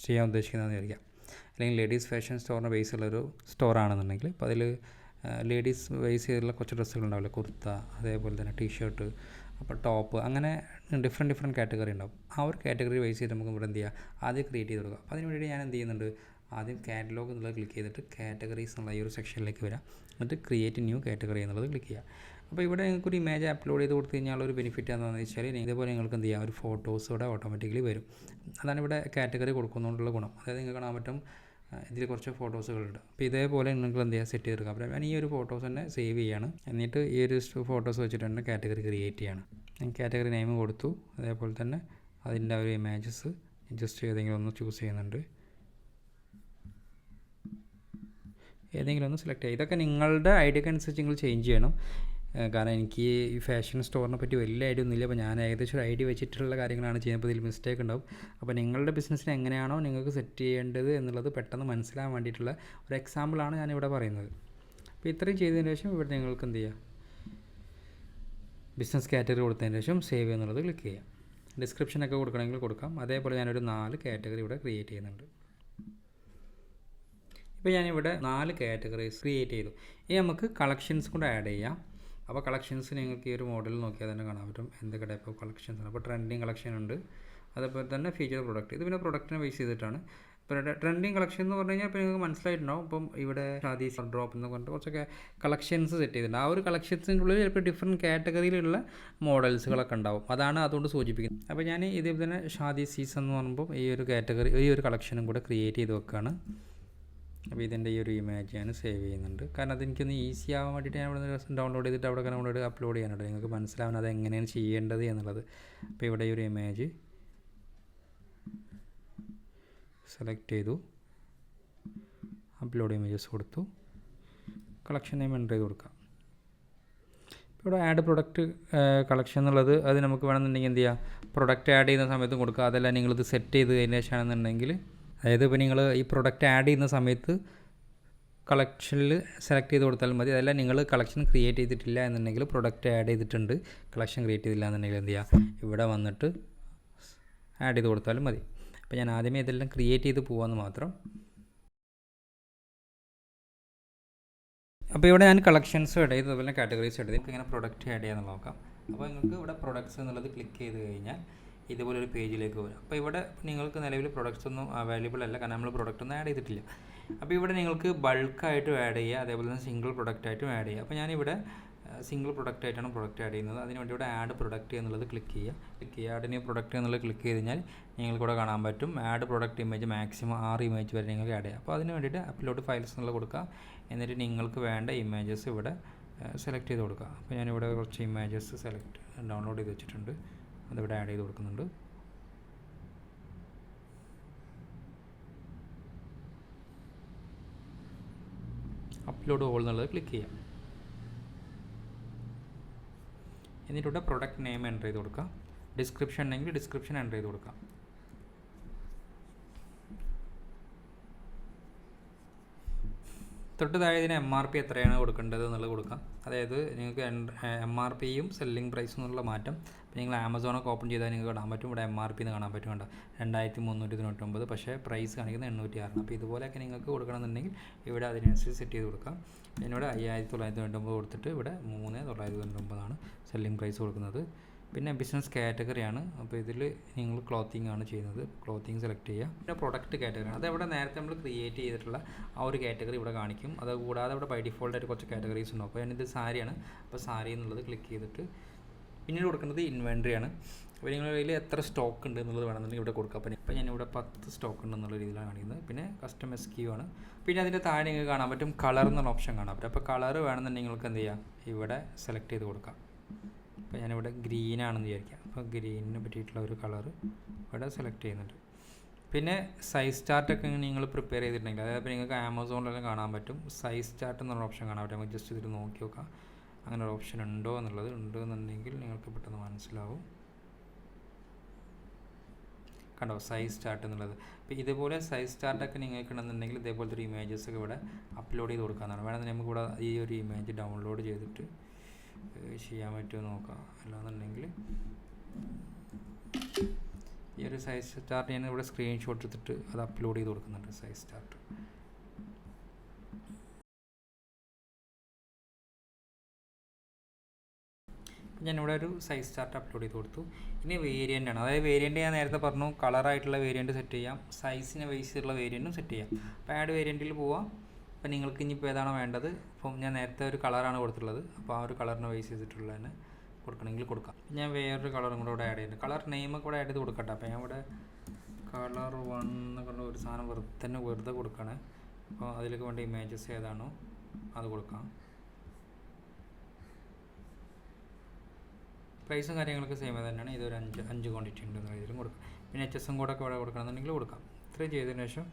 ചെയ്യാൻ ഉദ്ദേശിക്കുന്നതെന്ന് വിചാരിക്കാം. അല്ലെങ്കിൽ ലേഡീസ് ഫാഷൻ സ്റ്റോറിന് ബേസ് ഉള്ളൊരു സ്റ്റോറാണെന്നുണ്ടെങ്കിൽ ഇപ്പോൾ അതിൽ ലേഡീസ് ബേസ് ചെയ്തിട്ടുള്ള കുറച്ച് ഡ്രസ്സുകളുണ്ടാവില്ല, കുർത്ത, അതേപോലെ തന്നെ ടീഷർട്ട്, അപ്പോൾ ടോപ്പ്, അങ്ങനെ ഡിഫറെൻറ്റ് കാറ്റഗറി ഉണ്ടാവും. ആ ഒരു കാറ്റഗറി ബേസ് ചെയ്ത് നമുക്ക് ഇവിടെ എന്ത് ചെയ്യുക, ആദ്യം ക്രിയേറ്റ് ചെയ്ത് കൊടുക്കുക. അപ്പോൾ അതിന് വേണ്ടി ഞാൻ എന്ത് ചെയ്യുന്നുണ്ട്, ആദ്യം കാറ്റലോഗ് എന്നുള്ളത് ക്ലിക്ക് ചെയ്തിട്ട് കാറ്റഗറീസ് എന്നുള്ള ഈ ഒരു സെക്ഷനിലേക്ക് വരാം. എന്നിട്ട് ക്രിയേറ്റ് ന്യൂ കാറ്റഗറി എന്നുള്ളത് ക്ലിക്ക് ചെയ്യുക. അപ്പോൾ ഇവിടെ നിങ്ങൾക്കൊരു ഇമേജ് അപ്ലോഡ് ചെയ്ത് കൊടുത്തു കഴിഞ്ഞാൽ ഒരു ബെനിഫിറ്റ് എന്താണെന്ന് വെച്ചാൽ ഇതേപോലെ നിങ്ങൾക്ക് എന്ത് ചെയ്യാം, ഒരു ഫോട്ടോസ് ഇവിടെ ഓട്ടോമാറ്റിക്കലി വരും. അതാണ് ഇവിടെ കാറ്റഗറി കൊടുക്കുന്നതുകൊണ്ടുള്ള ഗുണം. അതായത് നിങ്ങൾക്ക് കാണാൻ പറ്റും ഇതിൽ കുറച്ച് ഫോട്ടോസുകളുണ്ട്. അപ്പോൾ ഇതേപോലെ നിങ്ങൾ എന്ത് ചെയ്യുക, സെറ്റ് ചെയ്തെടുക്കുക. അപ്പോൾ ഞാൻ ഈ ഒരു ഫോട്ടോസ് തന്നെ സേവ് ചെയ്യാണ്. എന്നിട്ട് ഈ ഒരു ഫോട്ടോസ് വെച്ചിട്ട് തന്നെ കാറ്റഗറി ക്രിയേറ്റ് ചെയ്യാണ്. ഞാൻ കാറ്റഗറി നെയിം കൊടുത്തു. അതേപോലെ തന്നെ അതിൻ്റെ ഒരു ഇമേജസ് ജസ്റ്റ് ഏതെങ്കിലും ഒന്ന് ചൂസ് ചെയ്യുന്നുണ്ട്. ഏതെങ്കിലും ഒന്ന് സെലക്ട് ചെയ്യുക. ഇതൊക്കെ നിങ്ങളുടെ ഐഡിയക്ക് അനുസരിച്ച് നിങ്ങൾ ചേഞ്ച് ചെയ്യണം. കാരണം എനിക്ക് ഈ ഫാഷൻ സ്റ്റോറിനെ പറ്റി വലിയ ഐഡിയ ഒന്നുമില്ല. അപ്പോൾ ഞാൻ ഏകദേശം ഒരു ഐഡിയ വെച്ചിട്ടുള്ള കാര്യങ്ങളാണ് ചെയ്യുമ്പോൾ ഇതിൽ മിസ്റ്റേക്ക് ഉണ്ടാവും. അപ്പോൾ നിങ്ങളുടെ ബിസിനസ്സിന് എങ്ങനെയാണോ നിങ്ങൾക്ക് സെറ്റ് ചെയ്യേണ്ടത് എന്നുള്ളത് പെട്ടെന്ന് മനസ്സിലാകാൻ വേണ്ടിയിട്ടുള്ള ഒരു എക്സാമ്പിളാണ് ഞാനിവിടെ പറയുന്നത്. അപ്പോൾ ഇത്രയും ചെയ്തതിന് ശേഷം ഇവിടെ നിങ്ങൾക്ക് എന്ത് ചെയ്യുക, ബിസിനസ് കാറ്റഗറി കൊടുത്തതിന് ശേഷം സേവ് എന്നുള്ളത് ക്ലിക്ക് ചെയ്യാം. ഡിസ്ക്രിപ്ഷനൊക്കെ കൊടുക്കണമെങ്കിൽ കൊടുക്കാം. അതേപോലെ ഞാനൊരു 4 കാറ്റഗറി ഇവിടെ ക്രിയേറ്റ് ചെയ്യുന്നുണ്ട്. ഇപ്പോൾ ഞാനിവിടെ 4 കാറ്റഗറീസ് ക്രിയേറ്റ് ചെയ്തു. ഇനി നമുക്ക് കളക്ഷൻസ് കൂടെ ആഡ് ചെയ്യാം. അപ്പോൾ കളക്ഷൻസ് നിങ്ങൾക്ക് ഈ ഒരു മോഡൽ നോക്കിയാൽ തന്നെ കാണാൻ പറ്റും എന്തൊക്കെ ടൈപ്പ് ഓഫ് കളക്ഷൻസ് ആണ്. അപ്പോൾ ട്രെൻഡിങ് കളക്ഷൻ ഉണ്ട്, അതേപോലെ തന്നെ ഫീച്ചർ പ്രൊഡക്റ്റ്. ഇത് പിന്നെ പ്രൊഡക്റ്റിനെ ബേസ് ചെയ്തിട്ടാണ്. ഇപ്പോൾ ട്രെൻഡിങ് കളക്ഷൻ എന്ന് പറഞ്ഞു കഴിഞ്ഞാൽ ഇപ്പോൾ നിങ്ങൾക്ക് മനസ്സിലായിട്ടുണ്ടാവും. ഇപ്പം ഇവിടെ ഷാദി ഡ്രോപ്പ് എന്ന് പറഞ്ഞിട്ട് കുറച്ചൊക്കെ കളക്ഷൻസ് സെറ്റ് ചെയ്തിട്ടുണ്ട്. ആ ഒരു കളക്ഷൻസിൻ്റെ ഉള്ളിൽ ചിലപ്പോൾ ഡിഫറെൻറ്റ് കാറ്റഗറിയിലുള്ള മോഡൽസുകളൊക്കെ ഉണ്ടാവും. അതാണ് അതുകൊണ്ട് സൂചിപ്പിക്കുന്നത്. അപ്പോൾ ഞാൻ ഇതേപോലെ തന്നെ ഷാദി സീസൺ എന്ന് പറയുമ്പോൾ ഈ ഒരു കാറ്റഗറി, ഈ ഒരു കളക്ഷനും കൂടെ ക്രിയേറ്റ് ചെയ്ത് വെക്കുകയാണ്. അപ്പോൾ ഇതിൻ്റെ ഈ ഒരു ഇമേജ് ഞാൻ സേവ് ചെയ്യുന്നുണ്ട്. കാരണം അതെനിക്കൊന്ന് ഈസി ആവാൻ വേണ്ടിയിട്ട് ഞാൻ ഇവിടെ ഡൗൺലോഡ് ചെയ്തിട്ട് അവിടെ ഡൗൺലോഡ് അപ്ലോഡ് ചെയ്യാനുണ്ട്. നിങ്ങൾക്ക് മനസ്സിലാവുന്നത് അത് എങ്ങനെയാണ് ചെയ്യേണ്ടത് എന്നുള്ളത്. അപ്പോൾ ഇവിടെ ഈ ഒരു ഇമേജ് സെലക്ട് ചെയ്തു, അപ്ലോഡ് ഇമേജസ് കൊടുത്തു, കളക്ഷൻ നെയിം എൻ്റർ ചെയ്ത് കൊടുക്കാം. ഇവിടെ ആഡ് പ്രൊഡക്റ്റ് കളക്ഷൻ എന്നുള്ളത് അത് നമുക്ക് വേണമെന്നുണ്ടെങ്കിൽ എന്ത് ചെയ്യുക, പ്രൊഡക്റ്റ് ആഡ് ചെയ്യുന്ന സമയത്തും കൊടുക്കുക. അതല്ല നിങ്ങളിത് സെറ്റ് ചെയ്ത് കഴിഞ്ഞ ശേഷമാണെന്നുണ്ടെങ്കിൽ, അതായത് ഇപ്പോൾ നിങ്ങൾ ഈ പ്രൊഡക്റ്റ് ആഡ് ചെയ്യുന്ന സമയത്ത് കളക്ഷനിൽ സെലക്ട് ചെയ്ത് കൊടുത്താൽ മതി. അതല്ല നിങ്ങൾ കളക്ഷൻ ക്രിയേറ്റ് ചെയ്തിട്ടില്ല എന്നുണ്ടെങ്കിൽ, പ്രൊഡക്റ്റ് ആഡ് ചെയ്തിട്ടുണ്ട് കളക്ഷൻ ക്രിയേറ്റ് ചെയ്തില്ല എന്നുണ്ടെങ്കിൽ എന്ത് ചെയ്യുക, ഇവിടെ വന്നിട്ട് ആഡ് ചെയ്ത് കൊടുത്താലും മതി. അപ്പോൾ ഞാൻ ആദ്യമേ ഇതെല്ലാം ക്രിയേറ്റ് ചെയ്ത് പോകാമെന്ന് മാത്രം. അപ്പോൾ ഇവിടെ ഞാൻ കളക്ഷൻസ് ആഡ് ചെയ്ത് അതുപോലെ കാറ്റഗറീസ് ആഡ് ചെയ്ത് ഇപ്പോൾ ഇങ്ങനെ പ്രൊഡക്റ്റ് ആഡ് ചെയ്യാമെന്ന് നോക്കാം. അപ്പോൾ നിങ്ങൾക്ക് ഇവിടെ പ്രൊഡക്ട്സ് എന്നുള്ളത് ക്ലിക്ക് ചെയ്ത് കഴിഞ്ഞാൽ ഇതുപോലൊരു പേജിലേക്ക് വരും. അപ്പോൾ ഇവിടെ നിങ്ങൾക്ക് നിലവിൽ പ്രൊഡക്ട്സ് ഒന്നും അവൈലബിൾ അല്ല, കാരണം നമ്മൾ പ്രൊഡക്റ്റ് ഒന്നും ആഡ് ചെയ്തിട്ടില്ല. അപ്പോൾ ഇവിടെ നിങ്ങൾക്ക് ബൾക്കായിട്ടും ആഡ് ചെയ്യുക, അതേപോലെ തന്നെ സിംഗിൾ പ്രൊഡക്റ്റായിട്ടും ആഡ് ചെയ്യുക. അപ്പോൾ ഞാനിവിടെ സിംഗിൾ പ്രൊഡക്റ്റ് ആയിട്ടാണ് പ്രൊഡക്റ്റ് ആഡ് ചെയ്യുന്നത്. അതിനുവേണ്ടി ഇവിടെ ആഡ് പ്രൊഡക്റ്റ് എന്നുള്ളത് ക്ലിക്ക് ചെയ്യുക. ആഡ് ന്യൂ പ്രൊഡക്റ്റ് എന്നുള്ളത് ക്ലിക്ക് ചെയ്ത് കഴിഞ്ഞാൽ നിങ്ങൾക്കിവിടെ കാണാൻ പറ്റും add product image maximum 6 image വരെ നിങ്ങൾക്ക് ആഡ് ചെയ്യാം. അപ്പോൾ അതിന് വേണ്ടിയിട്ട് അപ്ലോഡ് ഫയൽസ് എന്നുള്ളത് കൊടുക്കുക. എന്നിട്ട് നിങ്ങൾക്ക് വേണ്ട ഇമേജസ് ഇവിടെ സെലക്ട് ചെയ്ത് കൊടുക്കുക. അപ്പോൾ ഞാനിവിടെ കുറച്ച് ഇമേജസ് ഡൗൺലോഡ് ചെയ്ത് വെച്ചിട്ടുണ്ട്, അതിവിടെ ആഡ് ചെയ്ത് കൊടുക്കുന്നുണ്ട്. അപ്ലോഡ് ഓൾ എന്നുള്ളത് ക്ലിക്ക് ചെയ്യാം. എന്നിട്ടിവിടെ പ്രൊഡക്റ്റ് നെയിം എൻ്റർ ചെയ്ത് കൊടുക്കുക. ഡിസ്ക്രിപ്ഷൻ ഉണ്ടെങ്കിൽ ഡിസ്ക്രിപ്ഷൻ എൻ്റർ ചെയ്ത് കൊടുക്കാം. തൊട്ട് താഴെ ഇതിന് MRP എത്രയാണ് കൊടുക്കേണ്ടത് എന്നുള്ളത് കൊടുക്കാം. അതായത് നിങ്ങൾക്ക് MRP യും സെല്ലിംഗ് പ്രൈസും എന്നുള്ള മാറ്റം. അപ്പോൾ നിങ്ങൾ ആമസോണൊക്കെ ഓപ്പൺ ചെയ്താൽ നിങ്ങൾക്ക് കാണാൻ പറ്റും, ഇവിടെ MRP എന്ന് കാണാൻ പറ്റും, വേണ്ട 2399, പക്ഷേ പ്രൈസ് കാണിക്കുന്നത് 806. അപ്പോൾ ഇതുപോലെയൊക്കെ നിങ്ങൾക്ക് കൊടുക്കണമെന്നുണ്ടെങ്കിൽ ഇവിടെ അതിനനുസരിച്ച് സെറ്റ് ചെയ്ത് കൊടുക്കാം. എന്നോട് 5999 കൊടുത്തിട്ട് ഇവിടെ 3999 സെല്ലിംഗ് പ്രൈസ് കൊടുക്കുന്നത്. പിന്നെ ബിസിനസ് കാറ്റഗറിയാണ്. അപ്പോൾ ഇതിൽ നിങ്ങൾ ക്ലോത്തിങ് ആണ് ചെയ്യുന്നത്, ക്ലോത്തിങ് സെലക്ട് ചെയ്യുക. പിന്നെ പ്രൊഡക്റ്റ് കാറ്റഗറിയാണ്, അതവിടെ നേരത്തെ നമ്മൾ ക്രിയേറ്റ് ചെയ്തിട്ടുള്ള ആ ഒരു കാറ്റഗറി ഇവിടെ കാണിക്കും. അത് കൂടാതെ ഇവിടെ ബൈ ഡിഫോൾട്ടായിട്ട് കുറച്ച് കാറ്റഗറീസ് ഉണ്ടാവും. അപ്പോൾ ഞാനിത് സാരിയാണ്, അപ്പോൾ സാരി എന്നുള്ളത് ക്ലിക്ക് ചെയ്തിട്ട് പിന്നീട് കൊടുക്കുന്നത് ഇൻവെൻട്രിയാണ്. അപ്പോൾ നിങ്ങളുടെ കയ്യിൽ എത്ര സ്റ്റോക്ക് ഉണ്ട് എന്നുള്ളത് വേണമെന്നുണ്ടെങ്കിൽ ഇവിടെ കൊടുക്കുക. അപ്പോൾ ഞാനിവിടെ 10 സ്റ്റോക്ക് ഉണ്ടെന്നുള്ള രീതിയിലാണ് കാണിക്കുന്നത്. പിന്നെ കസ്റ്റം SKU ആണ്. പിന്നെ അതിൻ്റെ താഴെ നിങ്ങൾക്ക് കാണാൻ പറ്റും കളർ എന്നുള്ള ഓപ്ഷൻ കാണാൻ പറ്റും. അപ്പോൾ കളർ വേണമെന്നുണ്ടെങ്കിൽ നിങ്ങൾക്ക് എന്ത് ചെയ്യാം, ഇവിടെ സെലക്ട് ചെയ്ത് കൊടുക്കാം. അപ്പോൾ ഞാനിവിടെ ഗ്രീനാണെന്ന് വിചാരിക്കാം. അപ്പോൾ ഗ്രീനിനെ പറ്റിയിട്ടുള്ള ഒരു കളർ ഇവിടെ സെലക്ട് ചെയ്യുന്നുണ്ട്. പിന്നെ സൈസ് ചാർട്ടൊക്കെ നിങ്ങൾ പ്രിപ്പയർ ചെയ്തിട്ടുണ്ടെങ്കിൽ, അതായത് നിങ്ങൾക്ക് ആമസോണിലെല്ലാം കാണാൻ പറ്റും, സൈസ് ചാർട്ട് എന്നുള്ള ഓപ്ഷൻ കാണാൻ പറ്റും. നമുക്ക് ജസ്റ്റ് ഇതിൽ നോക്കി നോക്കാം അങ്ങനെ ഒരു ഓപ്ഷൻ ഉണ്ടോ എന്നുള്ളത്. ഉണ്ടെന്നുണ്ടെങ്കിൽ നിങ്ങൾക്ക് പെട്ടെന്ന് മനസ്സിലാവും. കണ്ടോ സൈസ് ചാർട്ട് എന്നുള്ളത്. അപ്പോൾ ഇതുപോലെ സൈസ് ചാർട്ടൊക്കെ നിങ്ങൾക്ക് ഉണ്ടെന്നുണ്ടെങ്കിൽ ഇതേപോലത്തെ ഒരു ഇമേജസ് ഒക്കെ ഇവിടെ അപ്ലോഡ് ചെയ്ത് കൊടുക്കാമെന്നാണ്. വേണമെങ്കിൽ നമുക്ക് ഇവിടെ ഈ ഒരു ഇമേജ് ഡൗൺലോഡ് ചെയ്തിട്ട് ചെയ്യാൻ പറ്റുമോ നോക്കാം. അല്ലാന്നുണ്ടെങ്കിൽ ഈ ഒരു സൈസ് ചാർട്ട് ഞാൻ ഇവിടെ സ്ക്രീൻഷോട്ട് എടുത്തിട്ട് അത് അപ്ലോഡ് ചെയ്ത് കൊടുക്കുന്നുണ്ട്. സൈസ് ചാർട്ട് ഞാനിവിടെ ഒരു സൈസ് ചാർട്ട് അപ്ലോഡ് ചെയ്ത് കൊടുത്തു. ഇനി വേരിയൻ്റ് ആണ്. അതായത് വേരിയൻ്റ് ഞാൻ നേരത്തെ പറഞ്ഞു, കളറായിട്ടുള്ള വേരിയൻ്റ് സെറ്റ് ചെയ്യാം, സൈസിനെ ബേസ് ചെയ്തിട്ടുള്ള വേരിയൻറ്റും സെറ്റ് ചെയ്യാം. അപ്പോൾ ആഡ് വേരിയൻറ്റിൽ പോവാം. അപ്പോൾ നിങ്ങൾക്ക് ഇനിയിപ്പോൾ ഏതാണോ വേണ്ടത്, അപ്പം ഞാൻ നേരത്തെ ഒരു കളറാണ് കൊടുത്തിട്ടുള്ളത്, അപ്പോൾ ആ ഒരു കളറിനെ ബേസ് ചെയ്തിട്ടുള്ള തന്നെ കൊടുക്കണമെങ്കിൽ കൊടുക്കാം. ഞാൻ വേറൊരു കളറും കൂടെ ഇവിടെ ആഡ് ചെയ്യുന്നുണ്ട്. കളർ നെയിമൊക്കെ ഇവിടെ ആഡ് ചെയ്ത് കൊടുക്കട്ടെ. അപ്പോൾ ഞാൻ ഇവിടെ കളർ 1 എന്നൊക്കെ ഒരു സാധനം വെറുതെ കൊടുക്കുകയാണ്. അപ്പോൾ അതിലേക്ക് വേണ്ട ഇമേജസ് ഏതാണോ അത് കൊടുക്കാം. പ്രൈസും കാര്യങ്ങളൊക്കെ സെയിം തന്നെയാണ്. ഇതൊരു 5 ക്വാണ്ടിറ്റി ഉണ്ടെന്ന രീതിയിലും കൊടുക്കാം. പിന്നെ HSM കോഡൊക്കെ ഇവിടെ കൊടുക്കണമെന്നുണ്ടെങ്കിൽ കൊടുക്കാം. ഇത്രയും ചെയ്തതിന് ശേഷം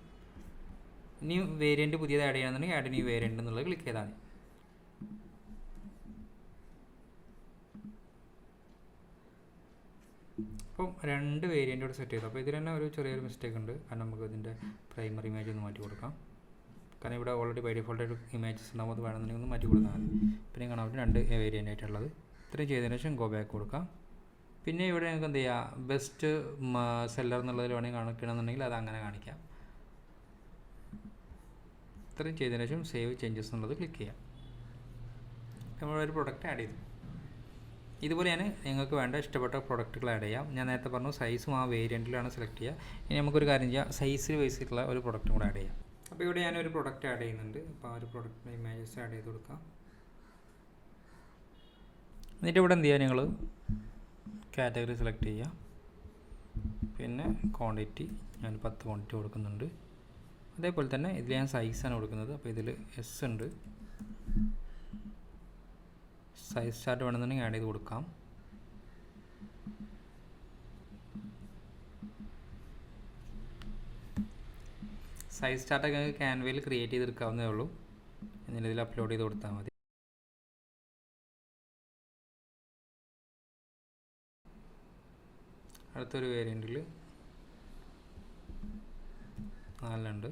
ഇനി വേരിയൻറ്റ് പുതിയത് ആഡ് ചെയ്യണമെന്നുണ്ടെങ്കിൽ ആഡ് ന്യൂ വേരിയൻറ്റ് എന്നുള്ളത് ക്ലിക്ക് ചെയ്താൽ മതി. അപ്പം 2 വേരിയൻ്റ് ഇവിടെ സെറ്റ് ചെയ്തു. അപ്പോൾ ഇതിൽ തന്നെ ഒരു ചെറിയൊരു മിസ്റ്റേക്ക് ഉണ്ട്. കാരണം നമുക്ക് ഇതിൻ്റെ പ്രൈമറി ഇമേജ് ഒന്ന് മാറ്റി കൊടുക്കാം. കാരണം ഇവിടെ ഓൾറെഡി ബൈ ഡിഫോൾട്ടായിട്ട് ഇമേജസ് ഉണ്ടാകുമ്പോൾ അത് വേണമെന്നുണ്ടെങ്കിൽ ഒന്ന് മാറ്റി കൊടുത്താൽ മതി. പിന്നെ കാണാൻ പറ്റും 2 വേരിയൻ്റ് ആയിട്ടുള്ളത്. ഇത്രയും ചെയ്തതിന് ശേഷം ഗോ ബാക്ക് കൊടുക്കാം. പിന്നെ ഇവിടെ നിങ്ങൾക്ക് എന്ത് ചെയ്യാം, ബെസ്റ്റ് സെല്ലർ എന്നുള്ളതിൽ വേണമെങ്കിൽ കാണിക്കണമെന്നുണ്ടെങ്കിൽ അത് അങ്ങനെ കാണിക്കാം. ഇത്രയും ചെയ്തതിന് ശേഷം സേവ് ചേഞ്ചസ് എന്നുള്ളത് ക്ലിക്ക് ചെയ്യാം. നമ്മളൊരു പ്രൊഡക്റ്റ് ആഡ് ചെയ്തു. ഇതുപോലെയാണ് നിങ്ങൾക്ക് വേണ്ട ഇഷ്ടപ്പെട്ട പ്രൊഡക്റ്റുകൾ ആഡ് ചെയ്യാം. ഞാൻ നേരത്തെ പറഞ്ഞു സൈസും ആ വേരിയൻറ്റിലാണ് സെലക്ട് ചെയ്യുക. ഇനി നമുക്കൊരു കാര്യം ചെയ്യാം, സൈസിൽ ബേസ് ചെയ്തിട്ടുള്ള ഒരു പ്രൊഡക്റ്റും കൂടെ ആഡ് ചെയ്യാം. അപ്പോൾ ഇവിടെ ഞാനൊരു പ്രൊഡക്റ്റ് ആഡ് ചെയ്യുന്നുണ്ട്. അപ്പോൾ ആ ഒരു പ്രൊഡക്റ്റിൻ്റെ ഇമേജസ് ആഡ് ചെയ്ത് കൊടുക്കാം. എന്നിട്ട് ഇവിടെ എന്ത് ചെയ്യുക, നിങ്ങൾ കാറ്റഗറി സെലക്ട് ചെയ്യുക. പിന്നെ ക്വാണ്ടിറ്റി ഞാൻ 10 ക്വാണ്ടിറ്റി കൊടുക്കുന്നുണ്ട്. അതേപോലെ തന്നെ ഇതിൽ ഞാൻ സൈസാണ് കൊടുക്കുന്നത്. അപ്പോൾ ഇതിൽ S ഉണ്ട്. സൈസ് ചാർട്ട് വേണമെന്നുണ്ടെങ്കിൽ ആഡ് ചെയ്ത് കൊടുക്കാം. സൈസ് ചാർട്ടൊക്കെ ക്യാൻവയിൽ ക്രിയേറ്റ് ചെയ്തെടുക്കാവുന്നതേ ഉള്ളൂ. എന്നിട്ട് ഇതിൽ അപ്ലോഡ് ചെയ്ത് കൊടുത്താൽ മതി. അടുത്തൊരു വേരിയൻറ്റിൽ 4